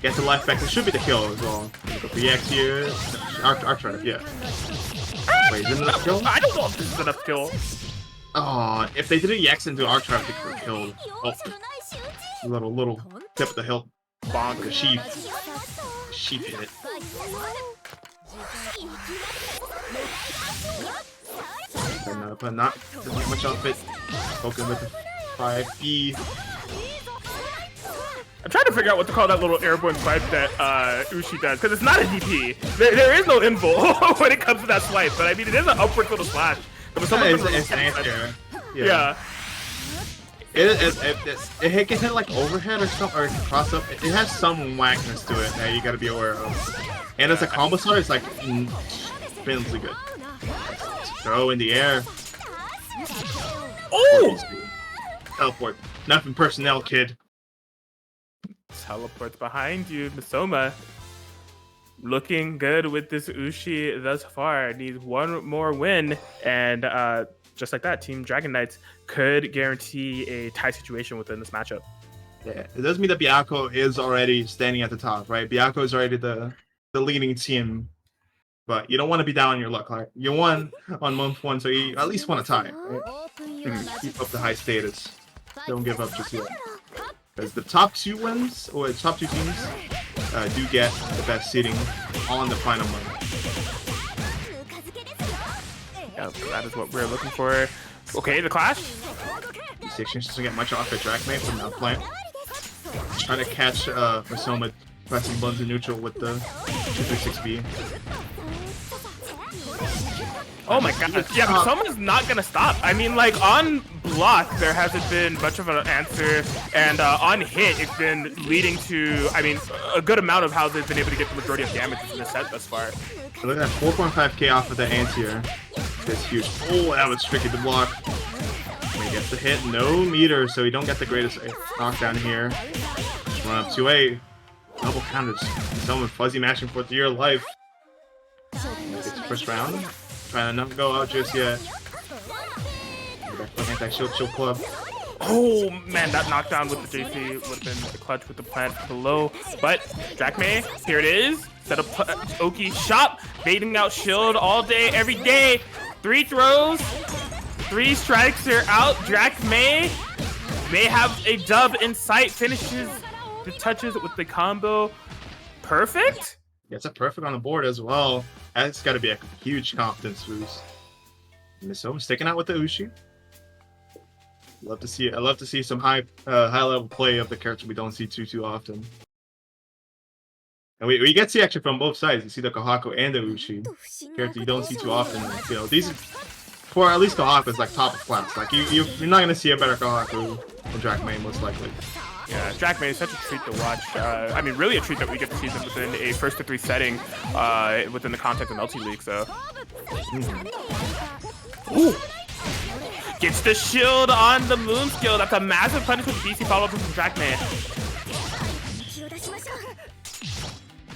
Get the life back. This should be the kill as well. Go for the X here. Arc Trap, yeah. Wait, is it enough kill? I don't know if this is enough kill. Oh, if they did a X into Arc Trap, they could have killed. Oh, little tip of the hill. Bonk, the sheep. Sheep hit it. But not doesn't get much off it. Focus with the 5B. I'm trying to figure out what to call that little airborne swipe that Ushi does, because it's not a DP. There is no invul when it comes to that swipe, but I mean, it is an upward little slash. It's an anti-air. Yeah. It can hit like overhead or something, or cross up. It has some whackness to it that you gotta be aware of. And as a combo starter, it's like infinitely good. Throw in the air. Oh! Teleport. Nothing personnel, kid. Teleports behind you, Masoma. Looking good with this Ushi thus far. Needs one more win, and just like that, Team Dragon Knights could guarantee a tie situation within this matchup. Yeah, it does mean that BYAKKO is already standing at the top, right? BYAKKO is already the leading team, but you don't want to be down on your luck. Like you won on month 1, so you at least want to tie, right? Keep up the high status. Don't give up just yet. Because the top 2 wins, or the top 2 teams, do get the best seeding on the final month. Yeah, that is what we're looking for. Okay, the clash. The exchange doesn't get much off at DrackMae from that plant. Trying to catch Masoma pressing buttons in neutral with the 236B. Oh my god, yeah, Masoma's not gonna stop. I mean, like, on block, there hasn't been much of an answer, and on hit, it's been leading to, I mean, a good amount of how they've been able to get the majority of damage in this set thus far. So look at that 4.5k off of the anti-air. That's huge. Oh, that was tricky to block. He gets the hit, no meter, so you don't get the greatest knockdown here. Run up 2A. Double counters. Someone fuzzy mashing for dear life. It's first round. Trying to not go out just yet. Anti-shield club. Oh man, that knockdown with the JC would have been the clutch with the plant below. But DrackMae, here it is. Set up Oki shop, baiting out shield all day, every day. 3 throws, 3 strikes are out. DrackMae may have a dub in sight. Finishes the touches with the combo. Perfect. Gets a perfect on the board as well. That's got to be a huge confidence boost. Masoma sticking out with the Ushi. I love to see some high level play of the character we don't see too often. And we get to see actually from both sides. You see the Kohaku and the Ushi. Character you don't see too often. You know, these for at least Kohaku is like top of class. Like you're not gonna see a better Kohaku than DrackMae most likely. Yeah, DrackMae is such a treat to watch. I mean, really a treat that we get to see them within a first to three setting within the context of Melty League. So, ooh, gets the shield on the moon skill. That's a massive punish with BC follow up from DrackMae.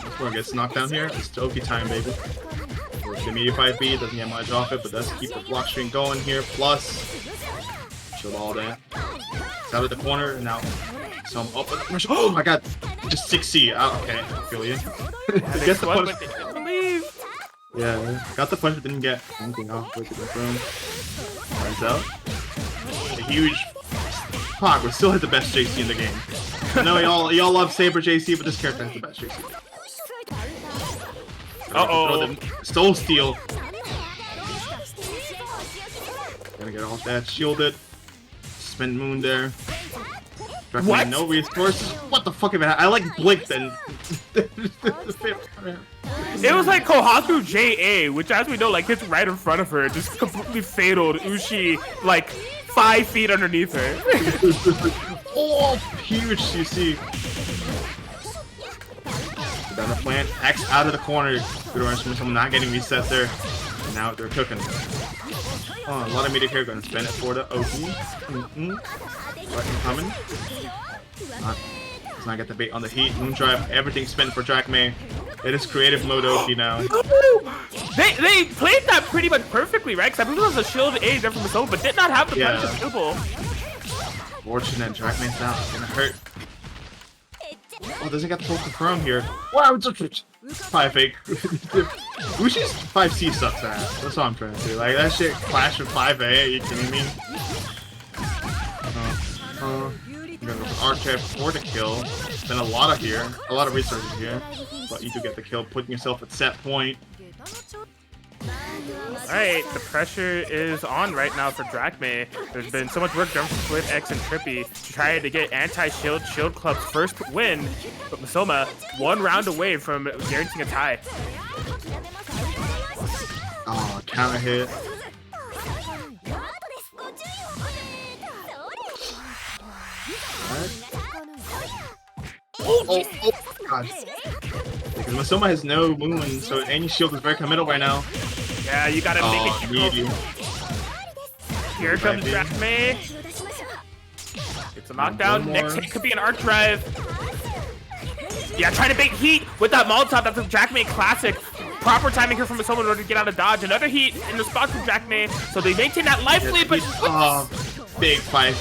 Before it gets knocked down here, it's Toki time, baby. The media 5B doesn't get much off it, but does keep the block string going here. Plus, shield all that. It's out of the corner, and now some up. Oh my god, just 6C. Oh, okay, I feel you. Gets the punch. Yeah, got the punch, but didn't get anything off. Goes to the room. Runs out. A huge progress. Still has the best JC in the game. I know y'all love Saber JC, but this character has the best JC. Uh-oh. Soul Steal. Gonna get off that. Shielded. Spin Moon there. What? No resources. What the fuck am I? I like blinked and. It was like Kohaku JA, which as we know, like hits right in front of her, just completely fataled Ushi like 5 feet underneath her. Oh, huge CC. Down the plant, X out of the corner. Good orange from someone not getting reset there. And now they're cooking. Oh, a lot of media here. Gonna spend it for the OP. Coming. Does not get the bait on the heat. Moon Drive, everything spent for DrackMae. It is creative mode OP now. They played that pretty much perfectly, right? Because I believe it was a shield A there from Masoma, but did not have the punish available. Fortunate, DrackMae's down. It's gonna hurt. Oh, doesn't get the full confirm here. Wow, it's a 5-8. Ushi's 5C sucks ass. That's what I'm trying to say. Like, that shit clash with 5A. Are you kidding me? You're gonna go for Archetype for the kill. Spend a lot of resources here. But you do get the kill, putting yourself at set point. Alright, the pressure is on right now for DrackMae. There's been so much work done from Split X and Trippie to try to get anti-shield Shield Club's first win, but Masoma 1 round away from guaranteeing a tie. Oh, counter hit. Oh, gosh. Because Masoma has no moon, so any shield is very committal right now. Yeah, you gotta make it needy. Here comes DrackMae. It's a knockdown. Next hit could be an arc drive. Yeah, trying to bait heat with that Molotov. That's a DrackMae classic. Proper timing here from Masoma in order to get out of dodge. Another heat in the spot from DrackMae. So they maintain that life lead, but big fight.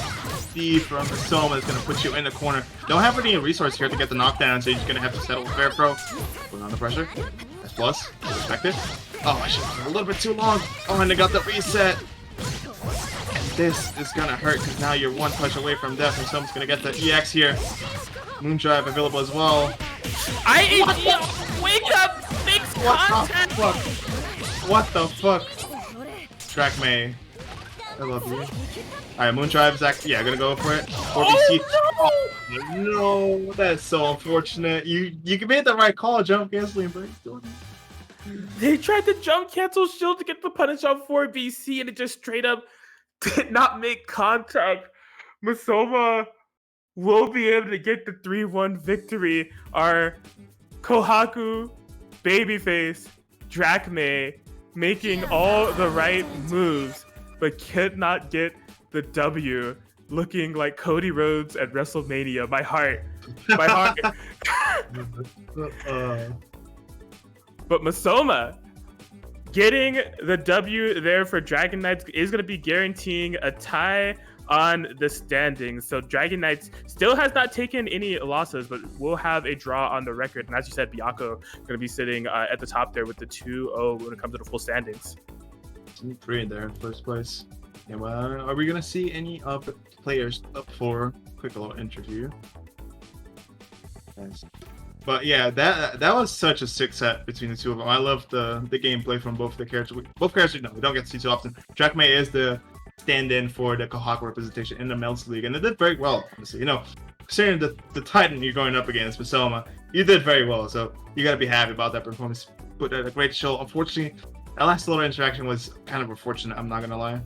From Masoma is going to put you in the corner. Don't have any resource here to get the knockdown, so you're just going to have to settle with Fair Pro. Put on the pressure. That's plus. Respect it. Oh, I should have a little bit too long. Oh, and they got the reset. And this is going to hurt because now you're 1 punch away from death, and someone's going to get the EX here. Moon Drive available as well. Wake up! Fix contact! What the fuck? DrackMae. I love you. Alright, Moon Drive is actually, gonna go for it. 4BC. Oh, no, that's so unfortunate. You made the right call, jump canceling, but he's doing it. They tried to jump cancel shield to get the punish on 4BC, and it just straight up did not make contact. Masoma will be able to get the 3-1 victory. Our Kohaku babyface DrackMae making all the right moves, but could not get the W, looking like Cody Rhodes at WrestleMania. My heart. But Masoma getting the W there for Dragon Knights is going to be guaranteeing a tie on the standings. So Dragon Knights still has not taken any losses, but will have a draw on the record. And as you said, BYAKKO going to be sitting at the top there with the 2-0 when it comes to the full standings. 3 there in first place. Yeah, well, are we gonna see any of the players up for a quick little interview? Yes. But yeah, that was such a sick set between the two of them. I love the gameplay from both the characters. Both characters, we don't get to see too often. DrackMae is the stand-in for the Kohaku representation in the Melty League, and they did very well. Honestly, considering the Titan you're going up against, Masoma, you did very well. So you gotta be happy about that performance. Put a great show. Unfortunately, that last little interaction was kind of unfortunate. I'm not gonna lie.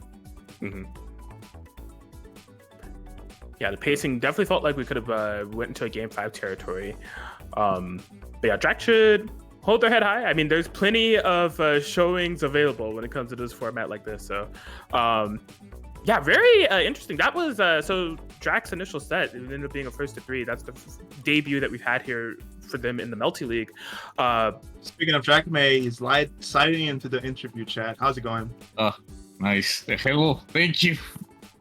Yeah, the pacing definitely felt like we could have went into a game 5 territory. But yeah, Drac should hold their head high. I mean, there's plenty of showings available when it comes to this format like this. So, yeah, very interesting. That was so Drac's initial set. It ended up being a 1st to 3. That's the debut that we've had here for them in the Melty League. Speaking of DrackMae, he's sliding into the interview chat. How's it going? Nice. Hello. Thank you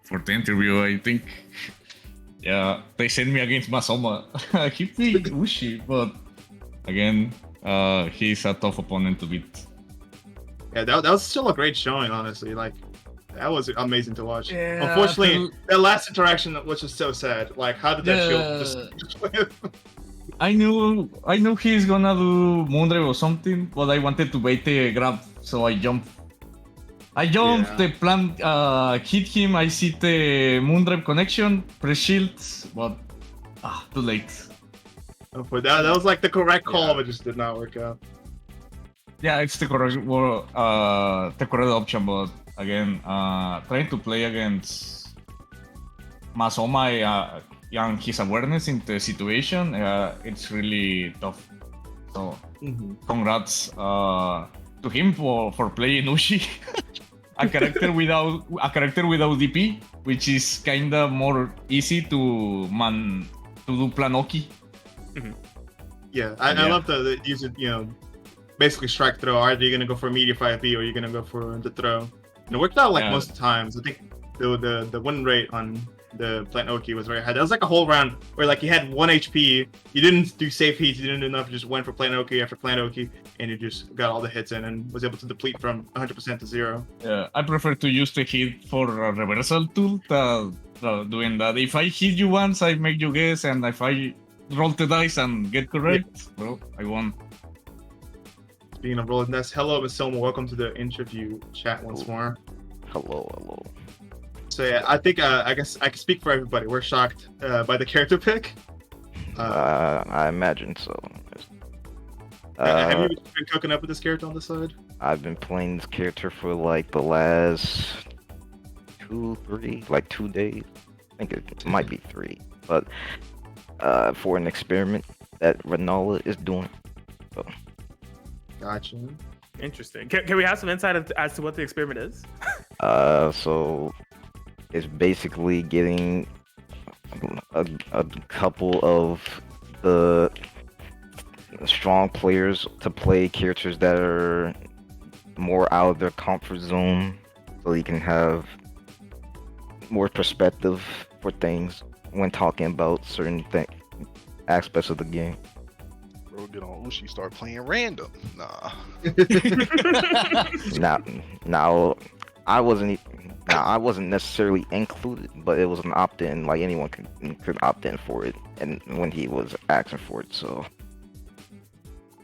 for the interview. I think, yeah, they sent me against Masoma. He played Ushi, but again, he's a tough opponent to beat. Yeah, that was still a great showing, honestly. Like, that was amazing to watch. Yeah, Unfortunately, that last interaction was just so sad. Like, how did that feel? Just I knew he's gonna do Moondrive or something, but I wanted to bait the grab, so I jumped. Yeah. The plan hit him, I see the Moondrive connection, press shields, but too late. But that was like the correct call, but just did not work out. Yeah, it's the correct option, but again, trying to play against Masoma and his awareness in the situation, it's really tough. So, congrats to him for playing Ushi, a character without DP, which is kinda more easy to do Planoki. Yeah, I love the use it, basically strike throw. Either you're gonna go for a media 5B or you're gonna go for the throw. And it worked out like most of the times. I think the win rate on the Planoki was very high. That was like a whole round where like you had 1 HP, you didn't do safe heats, you didn't do enough, you just went for Planoki after Planoki, and you just got all the hits in and was able to deplete from 100% to 0. Yeah, I prefer to use the hit for a reversal tool than doing that. If I hit you once, I make you guess, and if I roll the dice and get correct, well, I won. Speaking of rolling dice, hello Masoma, welcome to the interview chat once more. Hello. So yeah, I think I guess I can speak for everybody. We're shocked by the character pick. I imagine so. Have you been cooking up with this character on the side? I've been playing this character for like the last 2 days. I think it might be 3, but for an experiment that Rennala is doing. So. Gotcha. Interesting. Can we have some insight as to what the experiment is? So it's basically getting a couple of the strong players to play characters that are more out of their comfort zone, so you can have more perspective for things when talking about certain aspects of the game. Bro, get on Ushi, start playing random. Nah. Now, I wasn't necessarily included, but it was an opt-in. Like anyone could opt in for it, and when he was asking for it, so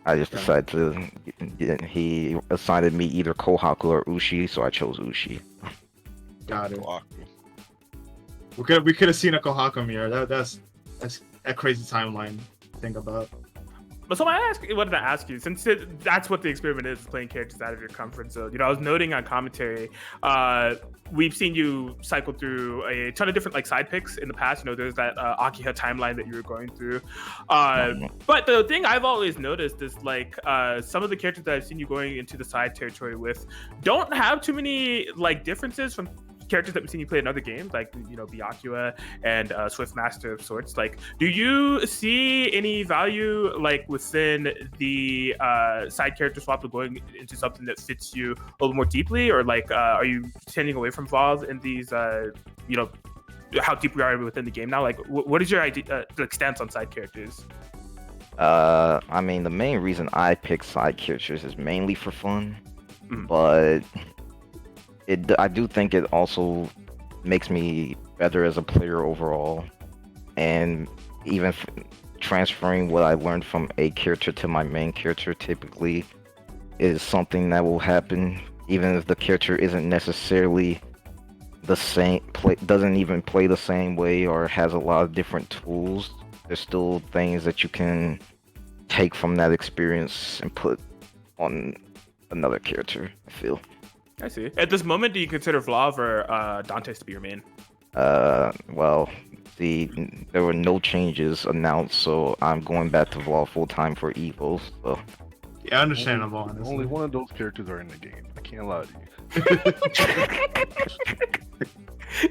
I just decided to. He assigned me either Kohaku or Ushi, so I chose Ushi. Got it. We could have seen a Kohaku mirror. That's a crazy timeline to think about. But so I wanted to ask you, since that's what the experiment is, playing characters out of your comfort zone. I was noting on commentary, we've seen you cycle through a ton of different like side picks in the past. There's that Akiha timeline that you were going through. But the thing I've always noticed is like some of the characters that I've seen you going into the side territory with don't have too many like differences from characters that we've seen you play in other games, like BYAKKO and Swift Master of sorts. Like, do you see any value like within the side character swap of going into something that fits you a little more deeply, or like are you tending away from Valve in these how deep we are within the game now? Like, what is your idea like stance on side characters? I mean, the main reason I pick side characters is mainly for fun, but I do think it also makes me better as a player overall, and even transferring what I learned from a character to my main character typically is something that will happen even if the character isn't necessarily the same, doesn't even play the same way or has a lot of different tools. There's still things that you can take from that experience and put on another character, I feel. I see. At this moment, do you consider Vlav or Dantes to be your main? Well, there were no changes announced, so I'm going back to Vlog full time for Evos. So. Yeah, understandable. Honestly. Only one of those characters are in the game. I can't lie to you.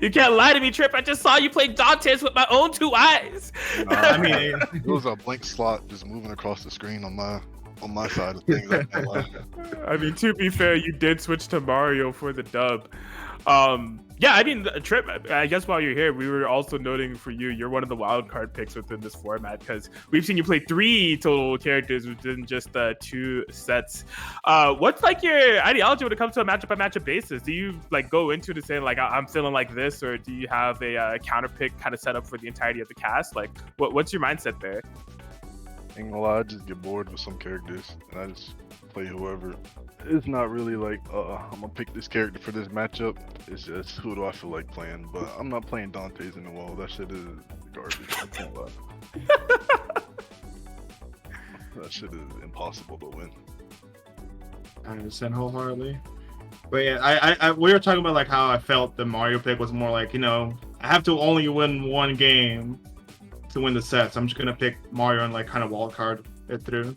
You can't lie to me, Tripp. I just saw you play Dante's with my own 2 eyes. I mean, it was a blank slot just moving across the screen on my side of things. I can't lie. I mean, to be fair, you did switch to Mario for the dub. Yeah, I mean, Tripp, I guess while you're here, we were also noting for you, you're one of the wild card picks within this format because we've seen you play 3 total characters within just 2 sets. What's like your ideology when it comes to a matchup by matchup basis? Do you like go into it saying like I'm feeling like this, or do you have a counter pick kind of set up for the entirety of the cast? Like, what's your mindset there? Ain't gonna lie, I just get bored with some characters and I just play whoever. It's not really like I'm gonna pick this character for this matchup. It's just who do I feel like playing. But I'm not playing Dante's in the wall. That shit is garbage. I can't lie. That shit is impossible to win. I understand wholeheartedly. But yeah, we were talking about like how I felt the Mario pick was more like, I have to only win 1 game to win the set. So I'm just gonna pick Mario and like kind of wildcard it through.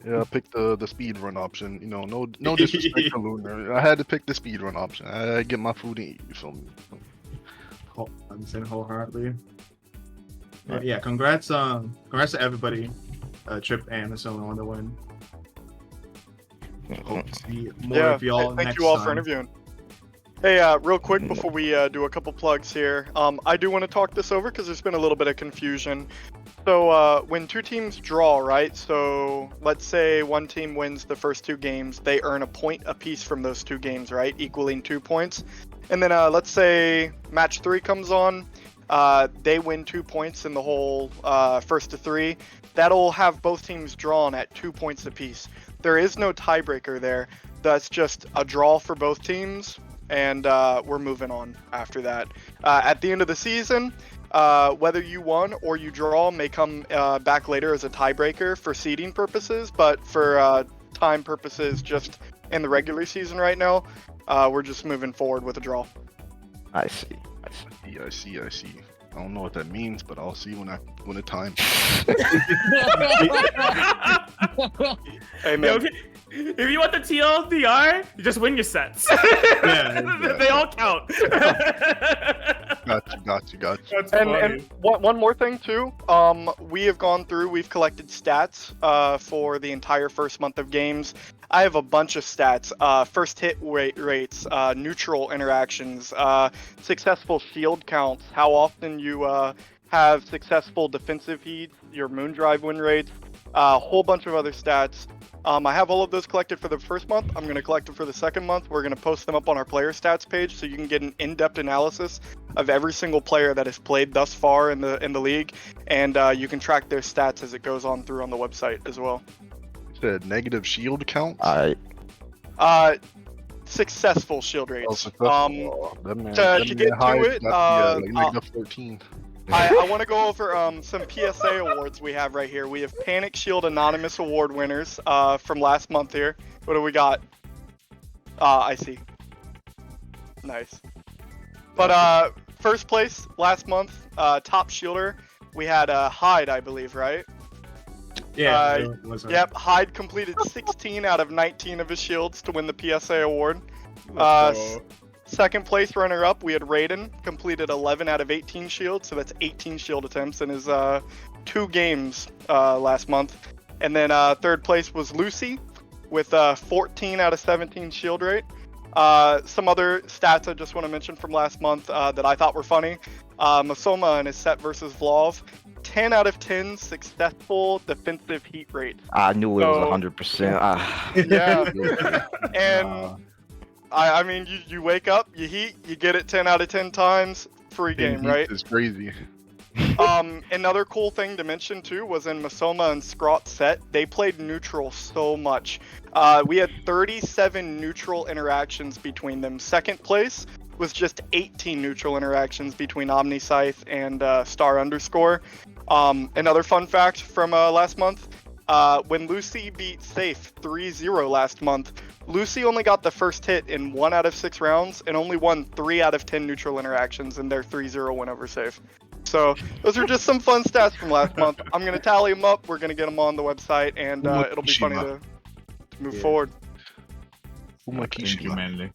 Yeah, I picked the speed run option. No disrespect to Lunar. I had to pick the speed run option. I get my food and eat. You feel me? I'm saying wholeheartedly. Yeah, congrats to everybody. Tripp and Masoma on the win. Hope to see more of y'all thank next you all time. for interviewing. Hey, real quick before we do a couple plugs here, I do want to talk this over because there's been a little bit of confusion. So when 2 teams draw, right? So let's say one team wins the first 2 games, they earn a point apiece from those 2 games, right? Equaling 2 points. And then let's say match 3 comes on, they win 2 points in the whole first to 3. That'll have both teams drawn at 2 points apiece. There is no tiebreaker there. That's just a draw for both teams. And we're moving on after that. At the end of the season, whether you won or you draw may come back later as a tiebreaker for seeding purposes, but for time purposes, just in the regular season right now, we're just moving forward with a draw. I see. I see. I don't know what that means, but I'll see when the time. Hey, man. If you want the TLDR, you just win your sets. Yeah. They all count. Got you. That's And one more thing too, we have gone through, we've collected stats for the entire first month of games. I have a bunch of stats, first hit rates, neutral interactions, successful shield counts, how often you have successful defensive heats, your Moondrive win rates, a whole bunch of other stats. I have all of those collected for the first month. I'm going to collect them for the second month. We're going to post them up on our player stats page so you can get an in-depth analysis of every single player that has played thus far in the league, and you can track their stats as it goes on through on the website as well. You said negative shield count? Successful shield rates. Oh, successful. To get to it, negative 14. I want to go over some PSA awards we have right here. We have Panic Shield Anonymous Award winners from last month here. What do we got? I see. Nice. But first place last month, top shielder, we had Hyde, I believe, right? Yeah. Yep, Hyde completed 16 out of 19 of his shields to win the PSA award. Second place runner-up, we had Raiden, completed 11 out of 18 shields, so that's 18 shield attempts in his 2 games last month. And then third place was Lucy, with 14 out of 17 shield rate. Some other stats I just want to mention from last month that I thought were funny. Masoma in his set versus Vlov, 10 out of 10 successful defensive heat rate. I knew it was 100%. Yeah. And I mean, you wake up, you heat, you get it 10 out of 10 times, free game, right? It's crazy. Another cool thing to mention too was in Masoma and Scrot's set, they played neutral so much. We had 37 neutral interactions between them. Second place was just 18 neutral interactions between OmniSScythe and Star Underscore. Another fun fact from last month, when Lucy beat Safe 3-0 last month, Lucy only got the first hit in 1 out of 6 rounds and only won 3 out of 10 neutral interactions in their 3-0 win over Safe. So those are just some fun stats from last month. I'm gonna tally them up. We're gonna get them on the website, and it'll be funny to move forward. Thank you, Manly.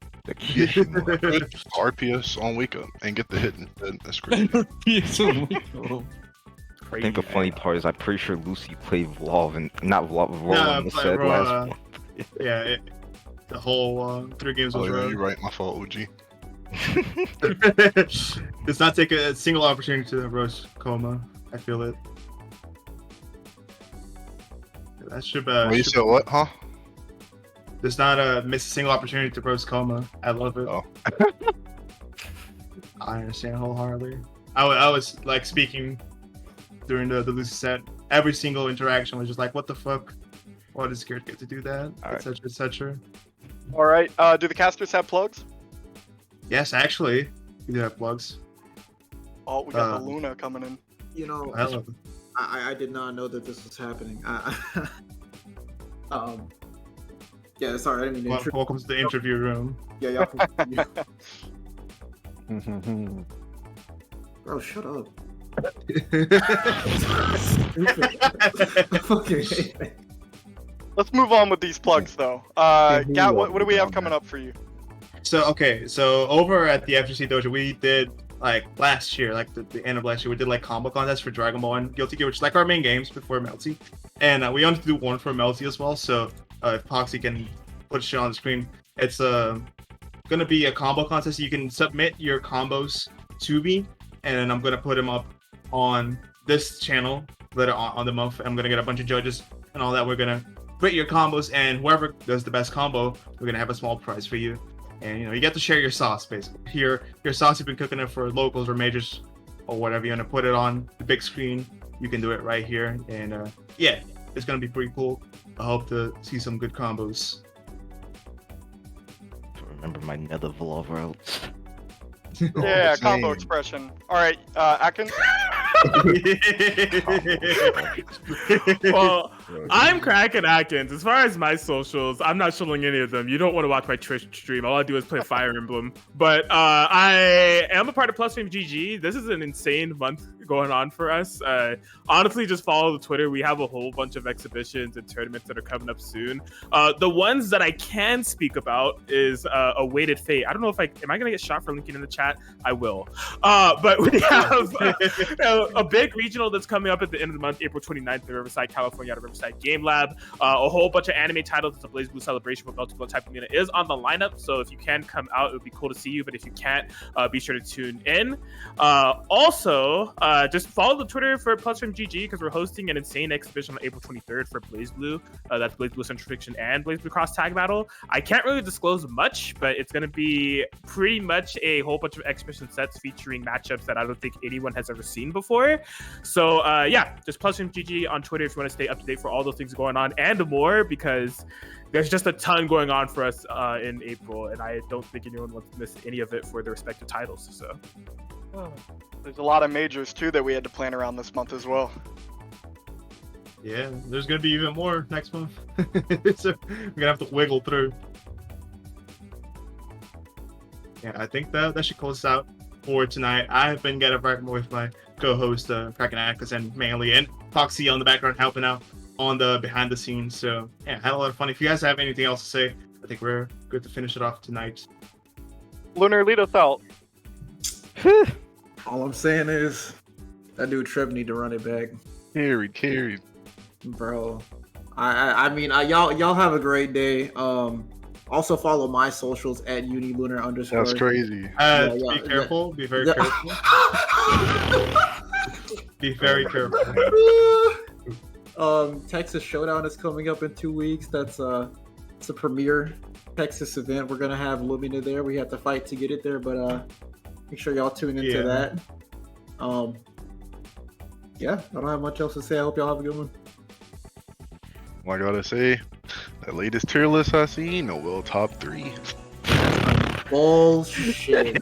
RPS on wake up and get the hit instead. That's great. I think the funny part is I'm pretty sure Lucy played Vlov and not Vlov, Raw in the set last month. Yeah, the whole 3 games was you're right. My fault, OG. Does not take a single opportunity to roast Coma. I feel it. That should you said what, huh? Does not miss a single opportunity to roast Coma. I love it. Oh. I understand wholeheartedly. I was like speaking during the Lucy set. Every single interaction was just like, what the fuck? Why does Garrett get to do that? Etc. etc. All right. Do the casters have plugs? Yes, actually, we do have plugs. Oh, we got the Luna coming in. You know, I did not know that this was happening. Yeah, sorry, I didn't mean to welcome to the interview room. Yeah, y'all. Bro, shut up. Okay. Let's move on with these plugs, though. Gat, what do we have coming up for you? So over at the FGC Dojo, we did like last year, like the end of last year, we did like combo contests for Dragon Ball and Guilty Gear, which is like our main games before Melty, and we wanted to do one for Melty as well. So if Poxy can put shit on the screen, it's gonna be a combo contest. You can submit your combos to me, and I'm gonna put them up on this channel later on the month. I'm gonna get a bunch of judges and all that. We're gonna rate your combos, and whoever does the best combo, we're gonna have a small prize for you. And you get to share your sauce, basically. Your sauce, you've been cooking it for locals or majors or whatever. You want to put it on the big screen, you can do it right here. And yeah, it's gonna be pretty cool. I hope to see some good combos. Remember my nether Vlov routes. Yeah, combo expression. All right, Atkins. Well, I'm cracking Atkins. As far as my socials, I'm not showing any of them. You don't want to watch my Twitch stream. All I do is play Fire Emblem. But I am a part of Plus Fame GG. This is an insane month going on for us. Honestly, just follow the Twitter. We have a whole bunch of exhibitions and tournaments that are coming up soon. The ones that I can speak about is a Weighted Fate. I don't know if am I gonna get shot for linking in the chat? I will. But we have a big regional that's coming up at the end of the month, April 29th in Riverside, California, at Riverside Game Lab. A whole bunch of anime titles. It's a Blaze Blue celebration with multiple type of unit is on the lineup. So if you can come out, it would be cool to see you. But if you can't, be sure to tune in. Also, just follow the Twitter for Plus from GG because we're hosting an insane exhibition on April 23rd for Blaze Blue. That's Blaze Blue Central Fiction and Blaze Blue Cross Tag Battle. I can't really disclose much, but it's going to be pretty much a whole bunch of exhibition sets featuring matchups that I don't think anyone has ever seen before. So yeah, just Plus from GG on Twitter if you want to stay up to date for all those things going on and more, because there's just a ton going on for us in April, and I don't think anyone wants to miss any of it for their respective titles. So there's a lot of majors too that we had to plan around this month as well. Yeah, there's gonna be even more next month. So we're gonna have to wiggle through. Yeah, I think that should close us out for tonight. I've been getting right with my co-host FajitaEatah and Manly and Foxy on the background helping out on the behind the scenes. So yeah, had a lot of fun. If you guys have anything else to say, I think we're good to finish it off tonight. Lunar, lead us out. All I'm saying is that dude Trev need to run it back. Carried. Bro. I mean, y'all have a great day. Also follow my socials at unilunar_. That's crazy. Be careful. Be very careful. Be very careful. Texas Showdown is coming up in 2 weeks. It's a premier Texas event. We're gonna have Lumina there. We have to fight to get it there, but make sure y'all tune into that. Yeah, I don't have much else to say. I hope y'all have a good one. Well, I gotta say, the latest tier list I seen, Noel top 3. Bullshit.